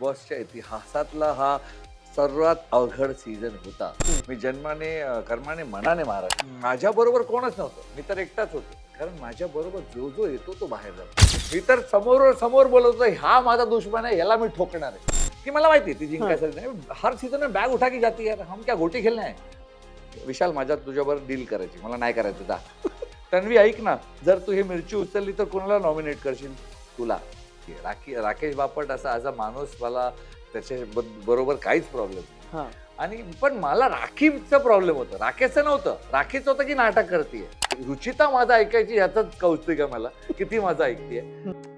बॉसच्या इतिहासातला हा सर्वात अवघड सीझन होता. मी जन्माने कर्माने मनाने महाराष्ट्र. माझ्या बरोबर कोणच नव्हतं, मी तर एकटाच होतो. कारण माझ्या बरोबर जो जो येतो तो बाहेर जातो. मी तर समोर समोर बोलत होतो, हा माझा दुश्मन आहे, याला मी ठोकणार आहे. की मला माहिती ती जिंकायचं नाही. हर सीझन में बॅग उठा की जाती है, हम क्या गोटी खेळणे आहे. विशाल, माझ्या तुझ्याबरोबर डील करायची, मला नाही करायचं जा. तन्वी ऐक ना, जर तू हे मिरची उचलली तर कोणाला नॉमिनेट करशील? तुला. राकेश बापट असा माणूस, मला त्याच्या बरोबर काहीच प्रॉब्लेम. आणि पण मला राखीचा प्रॉब्लेम होता, राकेशचं नव्हतं. राखीच होतं की नाटक करतेय. रुचिता माझं ऐकायची याच कौतुक आहे मला, किती माझं ऐकतेय.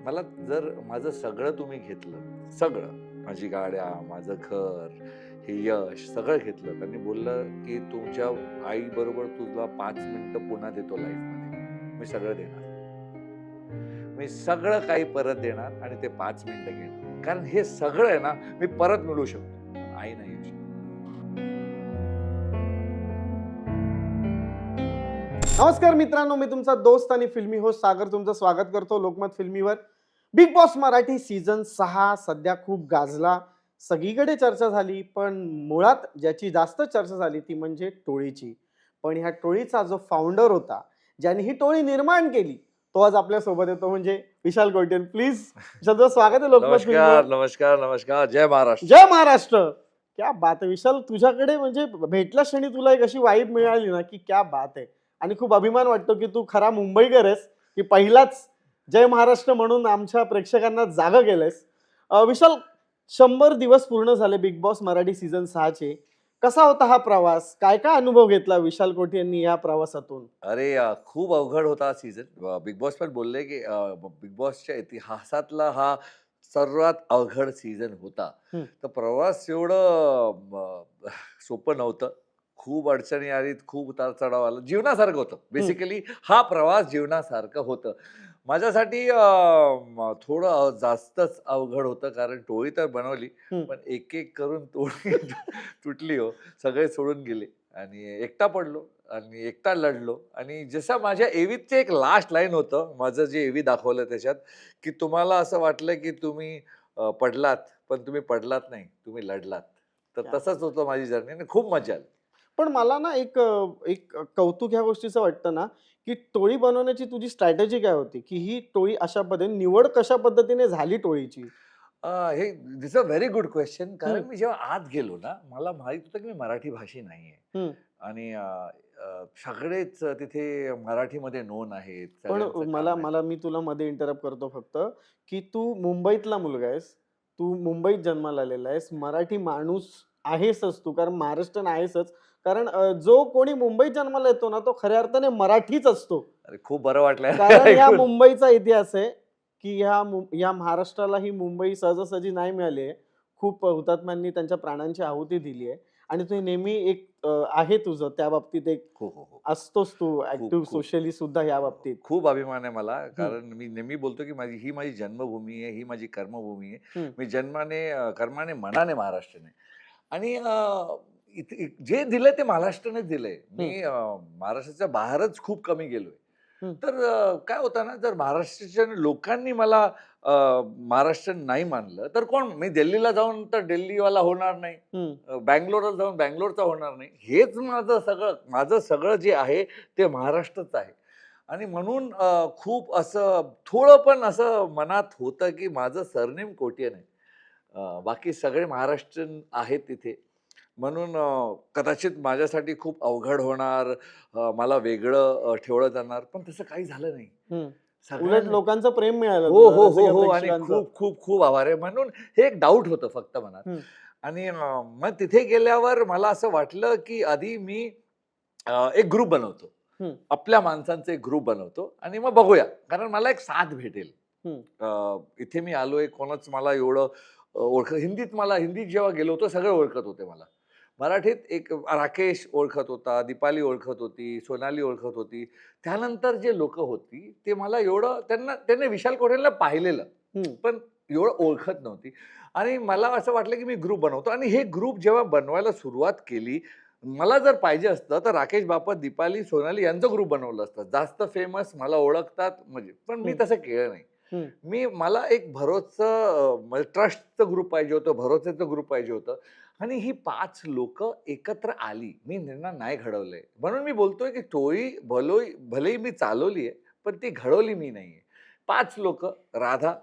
मला जर माझं सगळं तुम्ही घेतलं, सगळं, माझी गाड्या, माझं घर, हे यश सगळं घेतलं, त्यांनी बोललं की तुमच्या आई बरोबर तुला 5 मिनिटं पुन्हा देतो लाईफ मध्ये, मी सगळं देणार, मी सगळं काही परत देणार आणि ते 5 मिनिटं घेणार. कारण हे सगळं आहे ना, मी परत मिळवू शकतो, आई नाही येऊ शकत. नमस्कार मित्रांनो, मी तुमचा दोस्त आणि फिल्मी होस्ट सागर तुमचं स्वागत करतो लोकमत फिल्मीवर. बिग बॉस मराठी सीझन 6 सध्या खूप गाजला, सगळीकडे चर्चा झाली. पण मुळात ज्याची जास्त चर्चा झाली ती म्हणजे टोळीची. पण ह्या टोळीचा जो फाउंडर होता, ज्याने ही टोळी निर्माण केली, तो आज आपल्या सोबत येतो, म्हणजे विशाल कोयटेन. प्लीज विशाल, स्वागत आहे लोकमत नमस्कार फिल्मीवर. नमस्कार नमस्कार. जय महाराष्ट्र. जय महाराष्ट्र. क्या बात आहे विशाल, तुझ्याकडे म्हणजे भेटल्या क्षणी तुला एक अशी वाईब मिळाली ना की क्या बात आहे. आणि खूप अभिमान वाटतो की तू खरा मुंबईकर आहेस, की पहिलाच जय महाराष्ट्र म्हणून आमच्या प्रेक्षकांना जागा केलंयस. विशाल, 100 दिवस पूर्ण झाले बिग बॉस मराठी सीझन 6 चे. कसा होता हा प्रवास? काय काय अनुभव घेतला विशाल कोठी यांनी या प्रवासातून? अरे खूप अवघड होता सीझन. बिग बॉस पण बोलले की बिग बॉसच्या इतिहासातला हा सर्वात अवघड सीझन होता. तर प्रवास एवढं सोपं नव्हतं. खूप अडचणी आलीत, खूप उतार चढाव आला. जीवनासारखं होतं बेसिकली. हा प्रवास जीवनासारखं होतं माझ्यासाठी. थोडं जास्तच अवघड होतं, कारण टोळी तर बनवली, पण एक एक करून टोळी तुटली हो. सगळे सोडून गेले आणि एकटा पडलो आणि एकटा लढलो. आणि जसं माझ्या एवीचे एक लास्ट लाईन होतं, माझं जे एवी दाखवलं त्याच्यात, की तुम्हाला असं वाटलं की तुम्ही पडलात, पण तुम्ही पडलात नाही, तुम्ही लढलात. तर तसंच होतं माझी जर्नी आणि खूप मजा आली. पण मला ना एक एक कौतुक ह्या गोष्टीचं वाटतं ना, की टोळी बनवण्याची तुझी स्ट्रॅटेजी काय होती? की ही टोळी अशा पद्धतीने निवड कशा पद्धतीने झाली टोळीची? हे this a very good question. कारण मी जेव्हा आत गेलो ना, मला माहित होतं की मी मराठी भाषी नाहीये. हं. आणि सगळेच तिथे मराठीमध्ये नोन आहेत, पण सगळ्यांचं मला काम आहे. मला मी तुला मध्ये इंटरप्ट करतो फक्त, की तू मुंबईतला मुलगा आहेस. तू मुंबईत जन्माला आलेला आहेस. मराठी माणूस आहेसच तू, कारण महाराष्ट्रीयन आहेसच. कारण जो कोणी मुंबईत जन्माला येतो ना, तो खऱ्या अर्थाने मराठीच असतो. अरे खूप बरं वाटलं कारण या ऐकून. मुंबईचा इतिहास आहे, की या महाराष्ट्राला ही मुंबई सहजासहजी नाही मिळाली आहे. खूप हुतात्म्यांनी त्यांच्या प्राणांची आहुती दिली आहे. आणि तू नेहमी एक आहे तुझं त्या बाबतीत एक हो, हो, हो. असतोस तू खूप, ऍक्टिव्ह खूप. सोशली सुद्धा या बाबतीत. खूप अभिमान आहे मला. हं, कारण मी नेहमी बोलतो, की ही माझी जन्मभूमी आहे, ही माझी कर्मभूमी आहे. हं, मी जन्माने कर्माने, मनाने महाराष्ट्रीयन आहे. आणि जे दिलंय ते महाराष्ट्रानेच दिलंय. हं, मी महाराष्ट्राच्या बाहेरच खूप कमी गेलोय. हं, तर काय होतं ना, जर महाराष्ट्राच्या लोकांनी मला महाराष्ट्रीयन नाही मानलं, तर कोण? मी दिल्लीला जाऊन तर दिल्लीवाला होणार नाही. हं. बंगलोरला जाऊन बंगलोरचा होणार नाही. हेच माझं सगळं जे आहे ते महाराष्ट्रच आहे. आणि म्हणून खूप असं थोडं पण असं मनात होतं, की माझं सरनेम कोटियन आहे. बाकी सगळे महाराष्ट्रीयन आहेत तिथे. म्हणून कदाचित माझ्यासाठी खूप अवघड होणार, मला वेगळं ठेवलं जाणार, पण तसं काही झालं नाही. हं. उलट सगळ्यांनी लोकांचं प्रेम मिळालं हो, तुला, हो, हो, रसिका हो. आणि प्रेक्षकांचं. खूप, खूप, खूप आभार आहे. म्हणून हे एक डाऊट होतं फक्त मनात. हं, आणि मग तिथे गेल्यावर मला असं वाटलं, की आधी मी एक ग्रुप बनवतो. हं, आपल्या माणसांचा एक ग्रुप बनवतो आणि मग बघूया. कारण मला एक साथ भेटेल. हं, इथे मी आलोय, कोणच मला एवढं हिंदीत जेव्हा गेलो होतो सगळे ओळखत होते मला. मराठीत एक राकेश ओळखत होता, दीपाली ओळखत होती, सोनाली ओळखत होती. त्यानंतर जे लोकं होती ते मला एवढं त्यांनी विशाल कोरेलला पाहिलेलं, हं. पण एवढं ओळखत नव्हती. आणि मला असं वाटलं की मी ग्रुप बनवतो आणि हे ग्रुप जेव्हा बनवायला सुरुवात केली, मला जर पाहिजे असतं तर राकेश बापट, दीपाली, सोनाली यांचं ग्रुप बनवलं असतं. जास्त फेमस, मला ओळखतात म्हणजे. पण मी हं. तसं केलं नाही. मला एक ट्रस्टचं ग्रुप पाहिजे होतं, भरोसेचं ग्रुप पाहिजे होतं. आणि ही 5 लोक एकत्र आली. मी त्यांना नाही घडवलंय. म्हणून मी बोलतोय की टोळी भलेही मी चालवली आहे, पण ती घडवली मी नाहीये. 5 लोक राधा,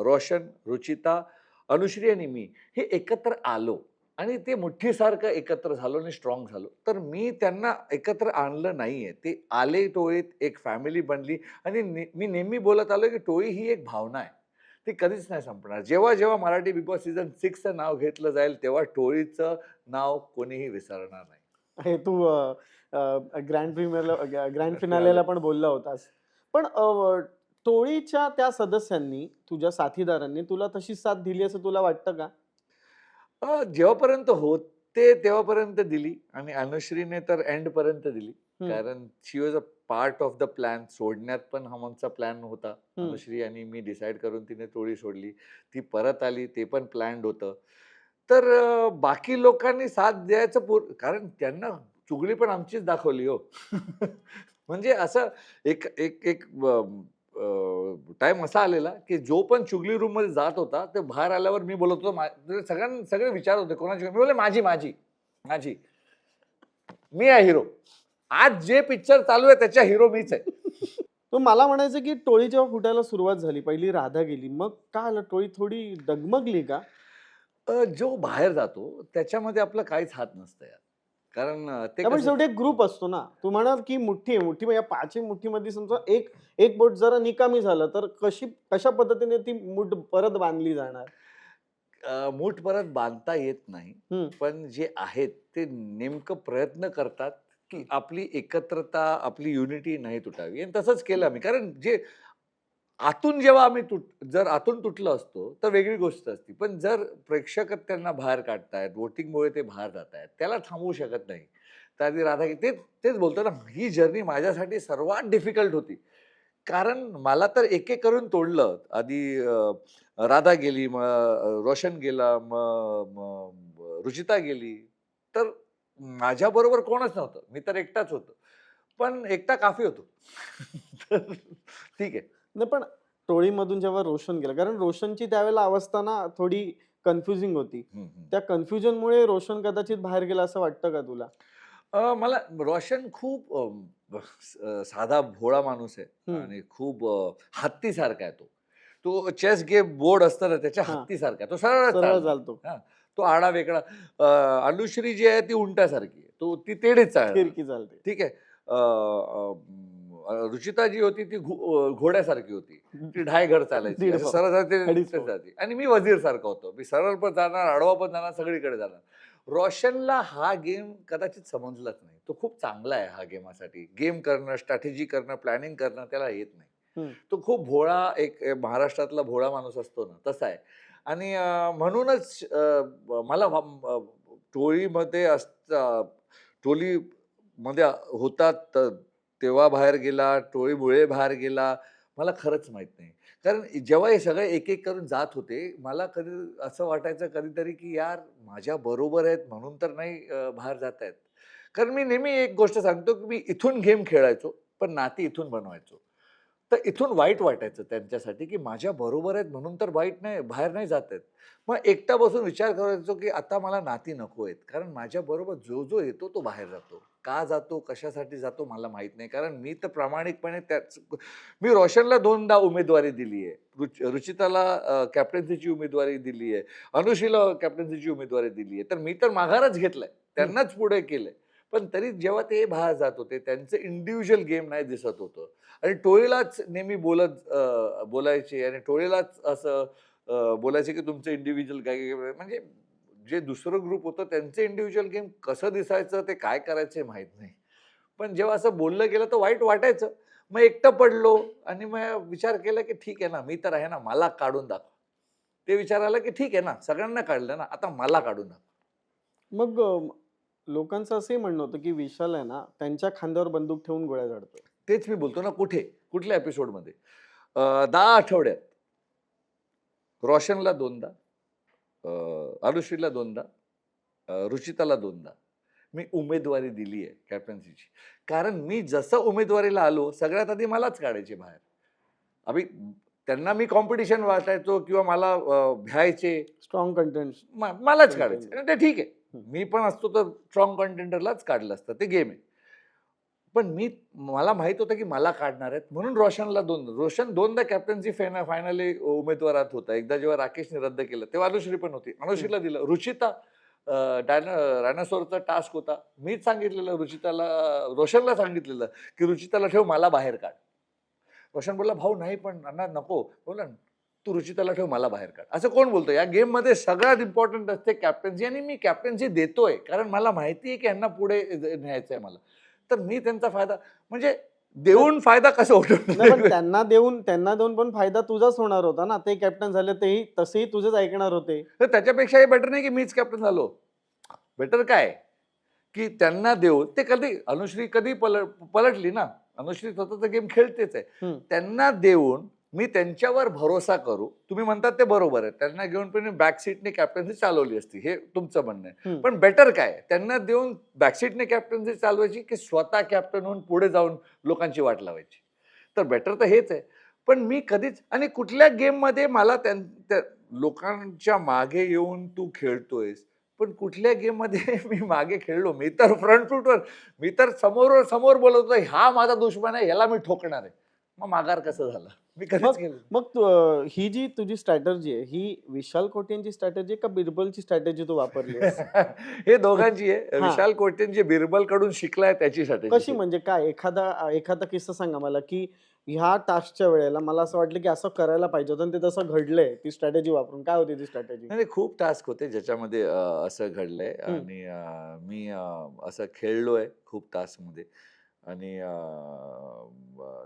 रोशन, रुचिता, अनुश्री आणि मी हे एकत्र आलो आणि ते मुठ्ठीसारखं एकत्र झालो आणि स्ट्रॉंग झालो. तर मी त्यांना एकत्र आणलं नाहीये. ते आले टोळीत, एक फॅमिली बनली आणि मी नेहमी बोलत आलोय की टोळी ही एक भावना आहे. ती कधीच नाही संपणार. जेव्हा जेव्हा मराठी बिग बॉस सीझन 6चं नाव घेतलं जाईल, तेव्हा टोळीचं नाव कोणीही विसरणार नाही. हे तू ग्रँड फिनालेला पण बोलला होतास. पण टोळीच्या त्या सदस्यांनी, तुझ्या साथीदारांनी तुला तशी साथ दिली असं तुला वाटतं का? जेव्हापर्यंत होते तेव्हापर्यंत दिली आणि अनुश्रीने तर एंड पर्यंत दिली. कारण she was a part of the plan. सोडण्यात पण हा आमचा प्लॅन होता. अनुश्री आणि मी डिसाईड करून तिने टोळी सोडली. ती परत आली, ते पण प्लॅन्ड होतं. तर बाकी लोकांनी साथ द्यायचं कारण त्यांना चुगली पण आमचीच दाखवली हो. म्हणजे असं एक एक एक टाइम असा आलेला की जो पण चुगली रूम मध्ये जात होता ते बाहेर आल्यावर मी बोलत होतो सगळे विचारत होते कोणाची. मी बोलले माझी माझी माझी मी आहे हिरो. आज जे पिक्चर चालू आहे त्याच्या हिरो मीच आहे. तर मला म्हणायचं की टोळी जेव्हा फुटायला सुरुवात झाली, पहिली राधा गेली, मग काय आलं, टोळी थोडी डगमगली का? जो बाहेर जातो त्याच्यामध्ये आपलं काहीच हात नसतं यार. कारण ते त्यामुळे कसं शेवटी एक ग्रुप असतो ना. तू म्हणाल की मुठ्ठी आहे, मुठ्ठी, या 5 मुठ्ठीमध्ये समजा एक एक बोट जरा निकामी झालं तर कशा पद्धतीने ती मूठ परत बांधली जाणार? मूठ परत बांधता येत नाही. हम्म. पण जे आहेत ते नेमकं प्रयत्न करतात की आपली एकत्रता, आपली युनिटी नाही तुटावी. आणि तसंच केलं आम्ही. कारण आतून जेव्हा आम्ही जर आतून तुटलो असतो तर वेगळी गोष्ट असती. पण जर प्रेक्षक त्यांना बाहेर काढतायत, वोटिंगमुळे ते बाहेर जातायत, त्याला थांबवू शकत नाही. तर आधी राधा तेच तेच बोलतो ना, ही जर्नी माझ्यासाठी सर्वात डिफिकल्ट होती. कारण मला तर एक-एक करून तोडलं. आधी राधा गेली, मग रोशन गेला, मग मग रुचिता गेली. तर माझ्याबरोबर कोणच नव्हतं. मी तर एकटाच होतो. पण एकटा काफी होतो. तर ठीक आहे. नाही, पण टोळीमधून जेव्हा रोशन गेला, कारण रोशनची त्यावेळेला अवस्था ना थोडी कन्फ्युजिंग होती. हं, हं. त्या कन्फ्युजनमुळे रोशन कदाचित बाहेर गेला असं वाटतं का तुला? मला रोशन खूप साधा भोळा माणूस आहे हम्म. आणि खूप हत्तीसारखा आहे तो. तो चेस गेम बोर्ड असतं ना त्याच्या हा. हत्तीसारखा आहे. तो सरळच सरळ चालणार. चालतो. हां. तो आडावेगळा. अनुश्री जी आहे ती उंटासारखी आहे. ती तेढीच चालणार. फिरकी चालते. ठीक आहे. अ, अ, रुचिता जी होती ती घोड्यासारखी होती. ती ढायघर चालायची. दीड असं पाव, सरळ अडीच ते पाव. जाते. आणि मी वजीरसारखा होतो. मी सरळ पण जाणार, आडवा पण जाणार, सगळीकडे जाणार. रोशनला हा गेम कदाचित समजलाच नाही. तो खूप चांगला आहे हा गेमासाठी. गेम करणं, स्ट्रॅटेजी करणं, प्लॅनिंग करणं त्याला येत नाही. तो खूप भोळा महाराष्ट्रातला भोळा माणूस असतो ना, तसा आहे. आणि म्हणूनच मला टोळीमध्ये टोलीमध्ये होतात तेव्हा बाहेर गेला, टोळीमुळे बाहेर गेला, मला खरंच माहीत नाही. कारण जेव्हा हे सगळे एक-एक करून जात होते, मला कधी असं वाटायचं कधीतरी, की यार माझ्या बरोबर आहेत म्हणून तर नाही बाहेर जातायत. कारण मी नेहमी एक गोष्ट सांगतो, की मी इथून गेम खेळायचो, पण नाती इथून बनवायचो. तर इथून वाईट वाटायचं त्यांच्यासाठी, की माझ्या बरोबर आहेत म्हणून तर वाईट नाही, बाहेर नाही जात आहेत. मग एकटा बसून विचार करायचो, की आता मला नाती नको आहेत. कारण माझ्याबरोबर जो येतो तो बाहेर जातो. का जातो, कशासाठी जातो मला माहीत नाही. कारण मी तर प्रामाणिकपणे मी रोशनला 2दा उमेदवारी दिली आहे. रुचिताला कॅप्टन्सीची उमेदवारी दिली आहे. अनुश्रीला कॅप्टन्सीची उमेदवारी दिली आहे. तर मी तर माघारच घेतलाय. त्यांनाच पुढे केलंय. पण तरी जेव्हा ते बाहेर जात होते, त्यांचं इंडिव्हिज्युअल गेम नाही दिसत होतं. आणि टोळीलाच नेहमी बोलायचे आणि टोळीलाच असं बोलायचे, की तुमचं इंडिव्हिज्युअल काय म्हणजे जे दुसरं ग्रुप होतं त्यांचं इंडिव्हिज्युअल गेम कसं दिसायचं, ते काय करायचं हे माहीत नाही. पण जेव्हा असं बोललं गेलं तर वाईट वाटायचं. मग एकटं पडलो आणि मग विचार केला, की ठीक आहे ना, मी तर आहे ना, मला काढून दाखव. ते विचार आला, की ठीक आहे ना, सगळ्यांना काढलं ना, आता मला काढून दाखव. मग लोकांचं असंही म्हणणं होतं की विशाल आहे ना त्यांच्या खांद्यावर बंदूक ठेवून गोळ्या झाडतो. तेच मी बोलतो ना, कुठल्या एपिसोडमध्ये 10 आठवड्यात रोशनला 2दा, अनुश्रीला 2दा, रुचिताला 2दा मी उमेदवारी दिली आहे कॅप्टन्सीची. कारण मी जसं उमेदवारीला आलो, सगळ्यात आधी मलाच काढायचे बाहेर. अभि त्यांना मी कॉम्पिटिशन वाटायचो किंवा मला भ्यायचे, स्ट्रॉंग कंटेंट. मलाच काढायचे आणि ते ठीक आहे. हम्म. मी पण असतो तर स्ट्रॉंग कंटेंडरलाच काढलं असतं, ते गेम आहे. पण मला माहित होतं की मला काढणार आहेत म्हणून रोशन दोनदा कॅप्टन्सी फायनली उमेदवारात होता. एकदा जेव्हा राकेशने रद्द केलं तेव्हा अनुश्री पण होती. अनुश्रीला दिलं. रुचिता डायनासोरचा टास्क होता. मीच सांगितलेलं रोशनला सांगितलेलं की रुचिताला ठेव, मला बाहेर काढ. रोशन बोलला, भाऊ नाही पण अण्णा नको. बोला तू रुचिताला ठेव, मला बाहेर काढ. असं कोण बोलतं? या गेम मध्ये सगळ्यात इम्पॉर्टंट असते कॅप्टन्सी आणि मी कॅप्टन्सी देतोय कारण मला माहिती आहे की यांना पुढे न्यायचंय मला. तर मी त्यांचा फायदा म्हणजे देऊन फायदा कसा नाही, पण उठवतो? त्यांना देऊन पण फायदा तुझाच होणार होता ना. ते कॅप्टन झाले, तेही तसेही तुझेच ऐकणार होते. तर त्याच्यापेक्षाही बेटर नाही की मीच कॅप्टन झालो. बेटर काय की त्यांना देऊ. ते अनुश्री कधी पलटली ना. अनुश्री स्वतःचा गेम खेळतेच आहे. हम्म. त्यांना देऊन मी त्यांच्यावर भरोसा करू. तुम्ही म्हणतात ते बरोबर आहे. त्यांना घेऊन पण बॅक सीटने कॅप्टन्सी चालवली असती, हे तुमचं म्हणणं आहे. हम्म. पण बेटर काय, त्यांना देऊन बॅकसीटने कॅप्टन्सी चालवायची की स्वतः कॅप्टन होऊन पुढे जाऊन लोकांची वाट लावायची? तर बेटर तर हेच आहे. पण मी कधीच आणि कुठल्या गेम मध्ये मला त्या लोकांच्या मागे येऊन तू खेळतोयस, पण कुठल्या गेम मध्ये मी मागे खेळलो? मी तर फ्रंट फूटवर, मी तर समोर बोलत होतो, हा माझा दुश्मन आहे, याला मी ठोकणार आहे. मग माघार कसं झालं? मी कधीच केलं. मग ही जी तुझी स्ट्रॅटर्जी आहे, ही विशाल कोटेंची स्ट्रॅटर्जी का बिरबलची स्ट्रॅटर्जी तू वापरली? हे दोघांची आहे. हा. विशाल कोटेन जे बिरबल कडून शिकलाय त्याची कशी strategy. म्हणजे काय? एखादा किस्सा सांगा मला, की ह्या टास्कच्या वेळेला मला असं वाटलं की असं करायला पाहिजे होतं आणि ते तसं घडलंय. ती स्ट्रॅटेजी वापरून काय होती ती स्ट्रॅटेजी? नाही, खूप टास्क होते ज्याच्यामध्ये असं घडलंय आणि मी असं खेळलोय खूप टास्क मध्ये आणि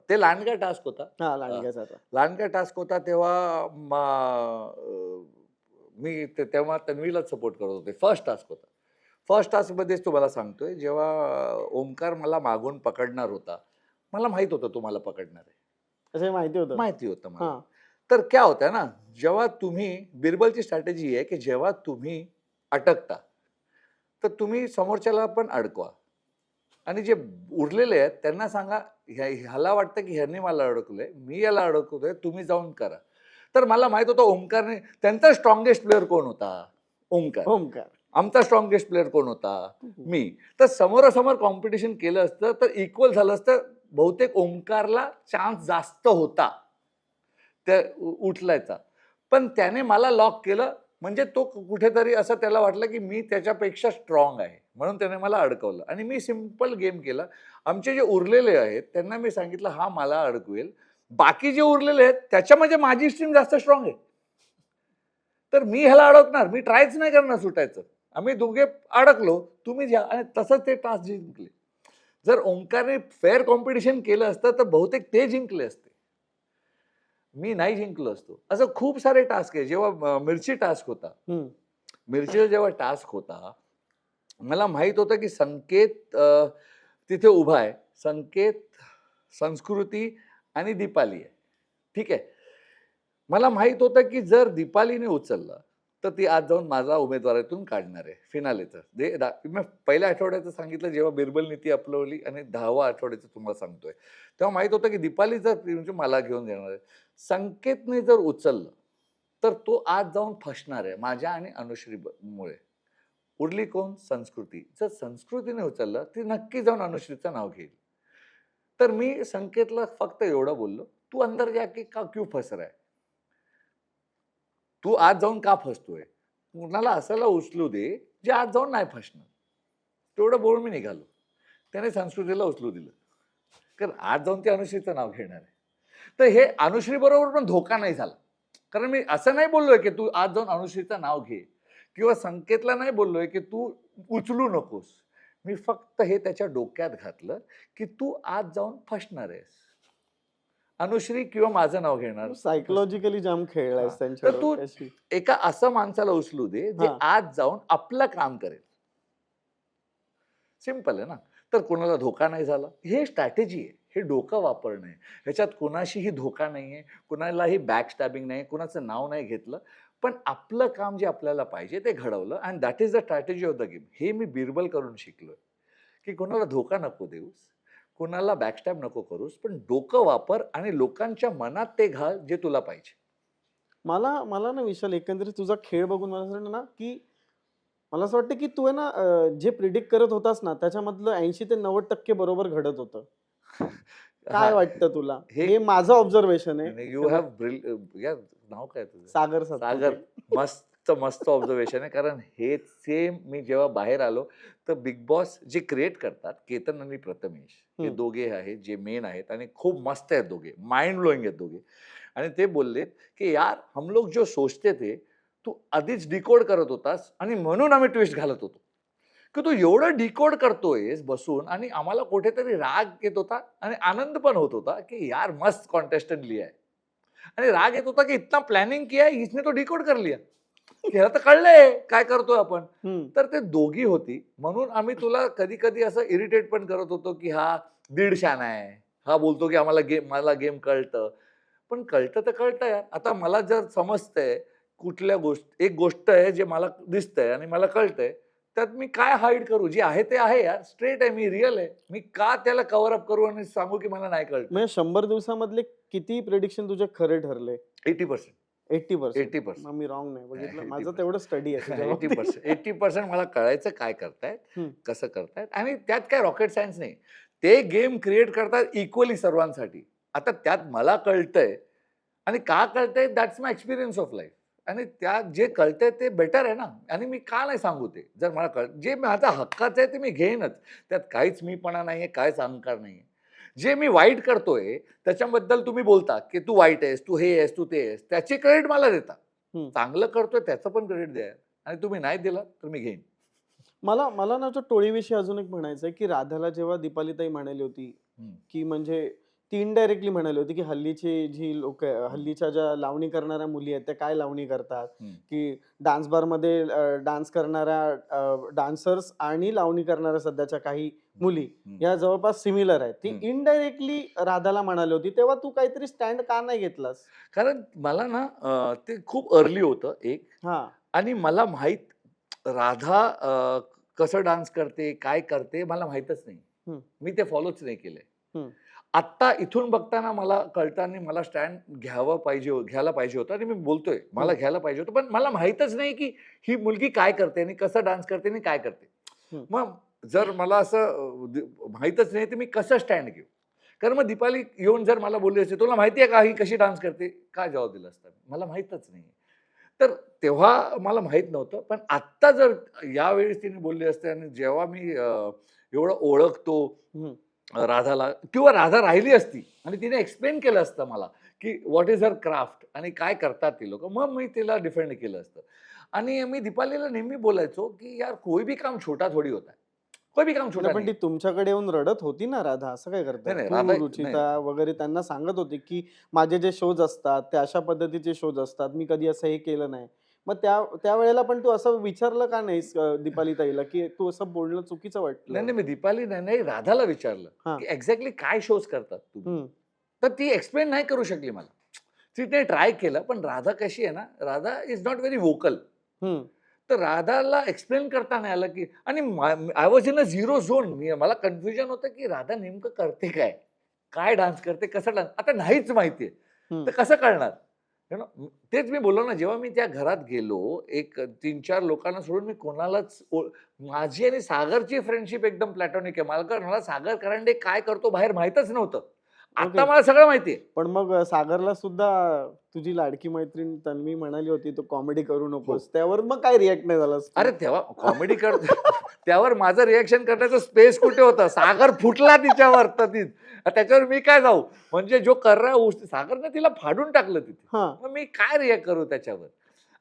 ते लांडगा टास्क होता. हा, लांडग्याचा आता. लांडगा टास्क होता तेव्हा मी तेव्हा तन्वीलाच सपोर्ट करत होते. फर्स्ट टास्क होता. फर्स्ट टास्क मध्येच तुम्हाला सांगतोय, जेव्हा ओमकार मला मागून पकडणार होता, मला माहित होतं तो मला पकडणार आहे. असं हे माहिती होतं? माहिती होतं मला. हा. तर क्या होतं ना, जेव्हा तुम्ही बिरबलची स्ट्रॅटेजी आहे की जेव्हा तुम्ही अटकता तर तुम्ही समोरच्याला पण अडकवा आणि जे उरलेले आहेत त्यांना सांगा, ह्याला वाटतं की ह्याने मला अडकलंय, मी याला अडकवतोय, तुम्ही जाऊन करा. तर मला माहित होतं ओमकारने, त्यांचा स्ट्रॉंगेस्ट प्लेअर कोण होता? ओमकार. ओमकार. आमचा स्ट्रॉंगेस्ट प्लेअर कोण होता? मी. तर समोरासमोर कॉम्पिटिशन केलं असतं तर इक्वल झालं असतं. बहुतेक ओमकारला चान्स जास्त होता त्या उचलायचा. पण त्याने मला लॉक केलं, म्हणजे तो कुठेतरी असं त्याला वाटलं की मी त्याच्यापेक्षा स्ट्रॉंग आहे म्हणून त्याने मला अडकवलं आणि मी सिंपल गेम केला. आमचे जे उरलेले आहेत त्यांना मी सांगितलं हा मला अडकवेल, बाकी जे उरलेले आहेत त्याच्यामध्ये माझी टीम जास्त स्ट्रॉंग आहे, तर मी ह्याला अडकणार, मी ट्रायच नाही करणार सुटायचं. आम्ही दोघे अडकलो, तुम्ही घ्या. आणि तसंच ते टास्क जिंकले. जर ओंकारने फेअर कॉम्पिटिशन केलं असतं तर बहुतेक ते जिंकले असते, मी नाही जिंकलो असतो. असं खूप सारे टास्क आहे. जेव्हा मिरची टास्क होता, मिरचीचा जेव्हा टास्क होता, मला माहित होतं की संकेत तिथे उभा आहे. संकेत, संस्कृती आणि दीपाली आहे. ठीक आहे. मला माहित होतं की जर दीपालीने उचललं तर ती आज जाऊन माझा उमेदवारातून काढणार आहे फिनालेचं. मी पहिल्या आठवड्याचं सांगितलं जेव्हा बिरबलनी ती अपलवली आणि 10व्या आठवड्याचं तुम्हाला सांगतोय, तेव्हा माहित होतं की दीपाली जर म्हणजे मला घेऊन येणार आहे. संकेतने जर उचललं तर तो आज जाऊन फसणार आहे माझ्या आणि अनुश्रीमुळे. उरली कोण? संस्कृती. जर संस्कृतीने उचललं ती नक्की जाऊन अनुश्रीचं नाव घेईल. तर मी संकेतला फक्त एवढं बोललो, तू अंदर जाके क्यों फस रहा है? तू आज जाऊन का फसतोय? कुणाला असायला उचलू दे जे आज जाऊन नाही फसणार. तेवढं बोलून मी निघालो. त्याने संस्कृतीला उचलू दिलं, कारण आज जाऊन ते अनुश्रीचं नाव घेणार आहे. तर हे अनुश्री बरोबर पण धोका नाही झाला, कारण मी असं नाही बोललोय की तू आज जाऊन अनुश्रीचं नाव घे किंवा संकेतला नाही बोललोय की तू उचलू नकोस. मी फक्त हे त्याच्या डोक्यात घातलं की तू आज जाऊन फसणार आहेस, अनुश्री किंवा माझं नाव घेणार. सायकोलॉजिकली जाम खेळलायस तर त्यांच्या तू डोक्याशी. एका असं माणसाला उचलू दे जे आज जाऊन आपलं काम करेल. सिंपल आहे ना. तर कोणाला धोका नाही झाला. हे स्ट्रॅटेजी आहे, हे डोकं वापरणं आहे. ह्याच्यात कुणाशीही धोका नाहीये, कुणालाही बॅक स्टॅबिंग नाही, कुणाचं नाव नाही घेतलं, पण आपलं काम जे आपल्याला पाहिजे ते घडवलं. And that is the strategy of the game. हे मी बिरबल करून शिकलोय की कोणाला धोका नको देऊस, कुणाला बॅकस्टॅब नको करूस, पण डोकं वापर आणि लोकांच्या मनात ते घाल जे तुला पाहिजे. मला मला ना विशाल, एकंदरीत तुझा खेळ बघून मला असं वाटतं ना, की मला असं वाटतं की तू आहे ना, जे प्रिडिक्ट करत होतास ना त्याच्यामधलं 80 ते 90% बरोबर घडत होतं. हा, काय वाटतं तुला? हे हे माझं ऑब्झर्वेशन आहे. यू हॅव या नाव काय तुझं? सागर सागर. सातपुते. मस्त मस्त ऑब्झर्वेशन आहे. कारण हे सेम मी जेव्हा बाहेर आलो, तर बिग बॉस जे क्रिएट करतात, केतन आणि प्रथमेश, हे हम्म. दोघे आहेत जे मेन आहेत आणि खूप मस्त आहेत दोघे, माइंड ब्लोइंग आहेत दोघे. आणि ते बोललेत की यार हम लोग जो सोचते थे, तू आधीच डिकोड करत होतास आणि म्हणून आम्ही ट्विस्ट घालत होतो, की तू एवढं डिकोड करतोयस बसून, आणि आम्हाला कुठेतरी राग येत होता आणि आनंद पण होत होता की यार मस्त कॉन्टेस्टंट लिया है. आणि राग येत होता की इतना प्लॅनिंग किया है, इसने तो डिकोड कर लिया. की ह्याला तर कळलंय काय करतोय आपण. हम्म. तर ते दोघी होती म्हणून आम्ही तुला कधी कधी असं इरिटेट पण करत होतो की हा दीड शाणा आहे, हा बोलतो की मला गेम कळतं. पण कळतं तर कळतं यार. आता मला जर समजतंय कुठल्या एक गोष्ट आहे जे मला दिसतंय आणि मला कळतंय, त्यात मी काय हाईड करू? जे आहे ते आहे यार. स्ट्रेट आहे, मी रिअल आहे. मी का त्याला कव्हर अप करू आणि सांगू की मला नाही कळतं? म्हणजे 100 दिवसामधले किती प्रेडिक्शन तुझे खरे ठरले? 80%. 80%. 80%. मग मी रॉंग नाही बघितलं. माझं 80%. तेवढं स्टडी आहे तुझ्या बाबतीत. 80%. 80% मला कळायचं काय करतायत, हम्म. कसं करतायत, आणि त्यात काय रॉकेट सायन्स नाही. ते गेम क्रिएट करतात इक्वली सर्वांसाठी. आता त्यात मला कळतंय आणि का कळतंय, that's my experience of life. आणि त्यात जे कळतंय ते बेटर आहे ना, आणि मी का नाही सांगू ते? जर मला जे माझा हक्काचं आहे ते मी घेईनच. त्यात काहीच मीपणा नाहीये, काहीच अहंकार नाहीये. जे मी वाईट करतोय त्याच्याबद्दल तुम्ही बोलता, की तू वाईट आहेस, तू हे आहेस, तू ते आहेस. त्याची क्रेडिट मला देता. हम्म. चांगलं करतोय त्याचं पण क्रेडिट द्या, आणि तुम्ही नाही दिलं तर मी घेईन. मला मला ना तो टोळीविषयी अजून एक म्हणायचं आहे, की राधाला जेव्हा दीपालीताई म्हणाली होती, हं, की म्हणजे ती इनडायरेक्टली म्हणाली होती, की हल्लीची जी लोक, हं, हल्लीच्या ज्या लावणी करणाऱ्या मुली आहेत त्या काय लावणी करतात, हं, की डान्स बारमध्ये डान्स करणाऱ्या डान्सर्स आणि लावणी करणाऱ्या सध्याच्या काही हं, मुली हं, या जवळपास सिमिलर आहेत. ती हं. इनडायरेक्टली राधाला म्हणाली होती, तेव्हा तू काहीतरी स्टँड का नाही घेतलास? कारण मला ना ते खूप अर्ली होतं एक, हा. आणि मला माहीत राधा कसं डान्स करते, काय करते मला माहीतच नाही. हम्म. मी ते फॉलोच नाही केलंय. हम्म. आत्ता इथून बघताना मला कळतं आणि मला स्टँड घ्यायला पाहिजे होतं, आणि मी बोलतोय मला हम्म. घ्यायला पाहिजे होतं. पण मला माहीतच नाही की ही मुलगी काय करते आणि कसं डान्स करते आणि काय करते. हम्म. मग जर मला असं माहीतच नाही तर मी कसं स्टँड घेऊ? कारण मग दीपाली येऊन जर मला बोलली असते, "तुला माहिती आहे का ही कशी डान्स करते?" काय जबाब दिला असता? मला माहीतच नाही. तर तेव्हा मला माहीत नव्हतं. पण आत्ता जर यावेळेस तिने बोलली असते आणि जेव्हा मी एवढं ओळखतो हम्म. राधाला, किंवा राधा राहिली असती आणि तिने एक्सप्लेन केलं असतं मला, की व्हॉट इज हर क्राफ्ट आणि काय करतात ती लोकं, मग मी तिला डिफेंड केलं असतं. आणि मी दीपालीला नेहमी बोलायचो, की यार कोई भी काम छोटा थोडी होता है. कोई भी काम छोटा नाही, पण नहीं ती है. तुमच्याकडे येऊन रडत होती ना राधा, असं काय नाही, करताय? नाही तू, राधा नाही. रुचिता वगैरे त्यांना सांगत होती, की माझे जे शोज असतात ते अशा पद्धतीचे शोज असतात. मी कधी असं हे केलं नाही. मग त्यावेळेला पण तू असं विचारलं का नाहीस दीपाली ताईला, की तू असं बोलणं चुकीचं नाही, वाटलं? नाही मी दीपाली नाही, नाही राधाला विचारलं, हां. की एक्झॅक्टली काय शोज करतात तुम्ही? हं. तर ती एक्सप्लेन नाही करू शकली मला. तिने ट्राय केलं, पण राधा कशी आहे ना, Radha is not very vocal. हं. तर राधाला एक्सप्लेन करता नाही आलं, की आणि I was in a zero zone. मला कन्फ्युजन होतं, की राधा नेमकं करते काय? काय डान्स करते? कसं डान्स? आता नाहीच माहितीये. हं. तर कसं कळणार? यू नो, तेच मी बोललो ना, जेव्हा मी त्या घरात गेलो, एक 3-4 लोकांना सोडून मी कोणालाच माझी आणि सागरची फ्रेंडशिप एकदम प्लॅटॉनिक आहे. मला सागर करंडे काय करतो बाहेर माहीतच नव्हतं. ओके. आता मला सगळं माहिती आहे. पण मग सागरला सुद्धा तुझी लाडकी मैत्रीण तन्वी म्हणाली होती, "तू कॉमेडी करू हो. नकोस." त्यावर मग काय रिएक्ट नाही झालास अरे तू? तेव्हा कॉमेडी करतो त्यावर माझं रिएक्शन करण्याचं स्पेस कुठे होतं? सागर फुटला तिच्यावर तधीच. त्याच्यावर मी काय जाऊ? म्हणजे जो कर रहा है सागरने तिला फाडून टाकलं तिथे. हां. मग मी काय रिएक्ट करू त्याच्यावर?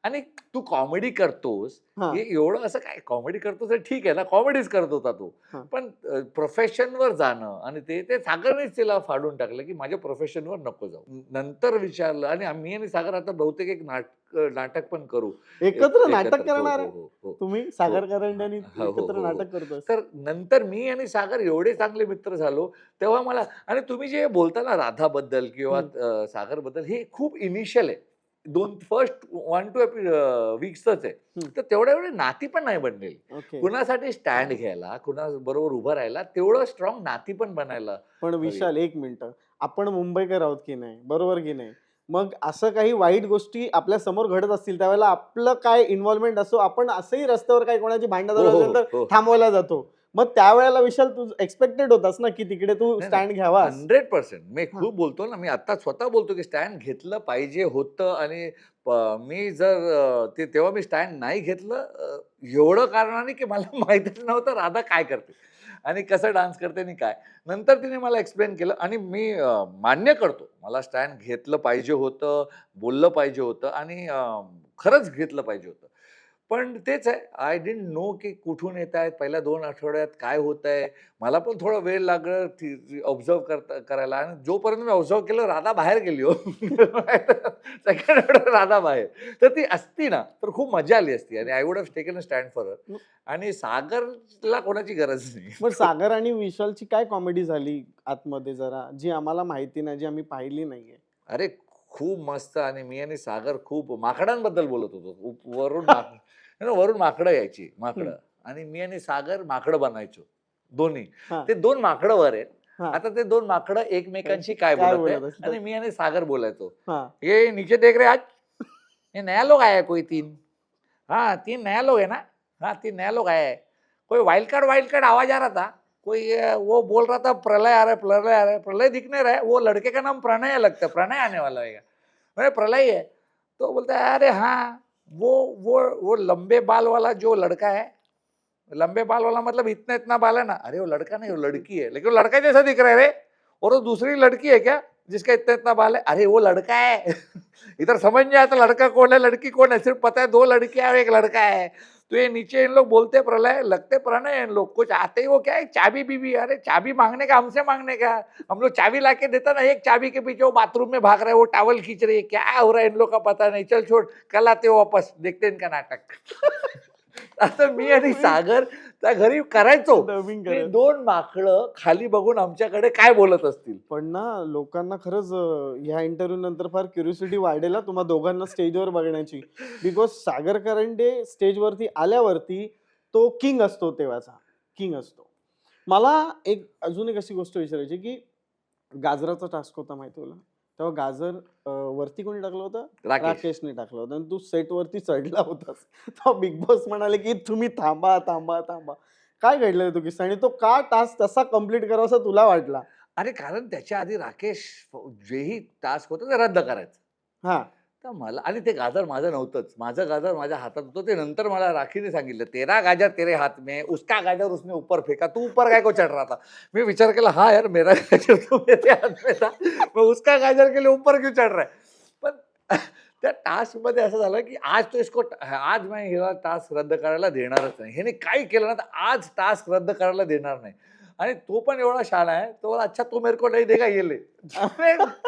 आणि तू कॉमेडी करतोस, हां. हे एवढं असं काय कॉमेडी करतोस तर ठीक आहे ना, कॉमेडीच करत होता तो. हां. पण प्रोफेशनवर जाणं आणि ते सागरनेच तिला फाडून टाकलं, की माझ्या प्रोफेशनवर नको जाऊ. नंतर विचारलं, आणि मी आणि सागर आता बहुतेक एक नाटक पण करू. एकत्र नाटक एकत्र. हो, करणार हो, आहे? हो, हो. तुम्ही हो. सागर करंड्यानी हो, हो, एकत्र हो, हो. नाटक करतोय? तर नंतर मी आणि सागर एवढे चांगले मित्र झालो, तेव्हा मला, आणि तुम्ही जे बोलता ना राधाबद्दल किंवा हं. सागरबद्दल, हे खूप इनिशियल आहे. फर्स्ट 1-2 वीक्सच आहे. तर तेवढ्या एवढी नाती पण नाही बनलेली. ओके. कुणासाठी स्टँड घ्यायला, कुणा बरोबर उभं राहायला, तेवढं स्ट्रॉंग नाती पण बनायला पण हवी. विशाल एक मिनिट, आपण मुंबईकर आहोत की नाही, बरोबर की नाही? मग असं काही वाईट गोष्टी आपल्या समोर घडत असतील त्यावेळेला आपलं काय इन्व्हॉल्वमेंट असो, आपण असंही रस्त्यावर काही कोणाची भांडणं हो, चालू हो, असेल तर हो. थांबवायला जातो. मग त्यावेळेला विशाल तू एक्सपेक्टेड होतास ना की तिकडे तू नाही, नाही. स्टँड घ्यावास? 100% मी हां. खूप बोलतो ना, मी आता स्वतः बोलतो की स्टँड घेतलं पाहिजे होतं आणि मी जर तेव्हा मी स्टँड नाही घेतलं एवढं कारणाने की मला माहितीच नव्हतं राधा काय करते आणि कसं डान्स करते आणि काय. नंतर तिने मला एक्सप्लेन केलं आणि मी मान्य करतो. मला स्टँड घेतलं पाहिजे होतं, बोललं पाहिजे होतं आणि खरंच घेतलं पाहिजे होतं. पण तेच आहे, आय डिडंट नो की कुठून येतायत, पहिल्या 2 आठवड्यात काय होतंय. मला पण थोडा वेळ लागला ऑब्झर्व्ह करायला आणि जोपर्यंत मी ऑब्झर्व्ह केलं राधा बाहेर गेली हो. सेकंड ऑर्डर राधा बाहेर. तर ती असती ना, तर खूप मजा आली असती आणि I would have taken a stand for her. मग आणि सागरला कोणाची गरज नाही. मग सागर आणि विशालची काय कॉमेडी झाली आतमध्ये जरा, जी आम्हाला माहिती नाही, जी आम्ही पाहिली नाहीये? अरे, खूप मस्त आणि मी आणि सागर खूप माकडांबद्दल बोलत होतो. वरून माकडं यायची, हं. माकडं आणि मी आणि सागर माकडं बनायचो, दोन्ही. हां, ते 2 माकडं वर आहेत. हां. आता ते 2 माकडं एकमेकांशी काय काय बोलत आहे बोलत असतात? आणि मी आणि सागर बोलायचो. हां. "ये नीचे देख रे आज, ये नया लोग आया है कोई 3. हाँ, 3 नया लोग है ना? हाँ, 3 नया लोग आया है. कोई वाइल्ड कार्ड आवाज आ रहा था. कोई वो बोल रहा था प्रलय आ रहा है, प्रलय आ रहा है. प्रलय दिख नहीं रहा है. वो लड़के का नाम प्रणय है लगता है. प्रणय आने वाला है क्या? मैंने प्रलय है. तो बोलता है अरे हाँ, वो लंबे बाल वाला जो लड़का है, लंबे बाल वाला मतलब इतना इतना बाल है ना. अरे वो लड़का नहीं, वो लड़की है. लेकिन वो लड़का जैसा दिख रहा है रे. और वो दूसरी लड़की है क्या जिसका इतना इतना बाल है? अरे वो लड़का है. इधर समझ नहीं आता लड़का कौन है लड़की कौन है, सिर्फ पता है 2 लड़कियां और 1 लड़का है. तो ये नीचे इन लोग बोलते प्रलय, लगते प्रणय है इन लोग. कुछ आते ही वो क्या है चाबी बीबी. अरे चाबी मांगने का हमसे मांगने का. हम लोग चाबी लाके देता ना, एक चाबी के पीछे वो बाथरूम में भाग रहा है, वो टॉवल खींच रही है. क्या हो रहा है इन लोग का पता नहीं. चल छोड़, कल आते हो वापस, देखते हैं इनका नाटक. असं मी आणि सागर त्या घरी करायचो. डबिंग ते करत. 2 माकडं खाली बघून आमच्याकडे काय बोलत असतील. पण ना लोकांना खरंच ह्या इंटरव्ह्यू नंतर फार क्युरिओसिटी वाढेल हा तुम्हा दोघांना स्टेजवर बघण्याची. बिकॉज सागर करंडे स्टेजवरती आल्यावरती तो किंग असतो तेव्हाचा. किंग असतो. मला एक अजून एक अशी गोष्ट विचारायची की गाजराचा टास्क होता माहिती तुला? तेव्हा गाजर वरती कोणी टाकलं होतं? राकेश. राकेशने टाकलं होतं आणि तू सेटवरती चढला होतास. तेव्हा बिग बॉस म्हणाले की तुम्ही थांबा, थांबा, थांबा. काय घडलं तो किस्सा आणि तो का टास्क तसा कंप्लीट करावासा तुला वाटला? अरे कारण त्याच्या आधी राकेश जेही टास्क होतं ते रद्द करायचं. हां. तर मला आणि ते गाजर माझं नव्हतंच. माझं गाजर माझ्या हातात होतं. ते नंतर मला राखीने सांगितलं, "तेरा गाजर तेरे हाथ में है, उसका गाजर उसने ऊपर फेंका, तू ऊपर काय को चढ़ रहा था?" मी विचार केला, "हाँ यार, मेरा गाजर तो मेरे हाथ में था, मैं उसका गाजर के लिए ऊपर क्यों चढ़ रहा है?" पण त्या टास्कमध्ये असं झालं, की आज मैं हिला टास्क रद्द करायला देणारच नाही. ह्याने काही केलं ना, तर आज टास्क रद्द करायला देणार नाही. आणि तो पण एवढा शहाणा आहे, तो बोलला, "अच्छा तू मेरे को नहीं देगा, ये ले."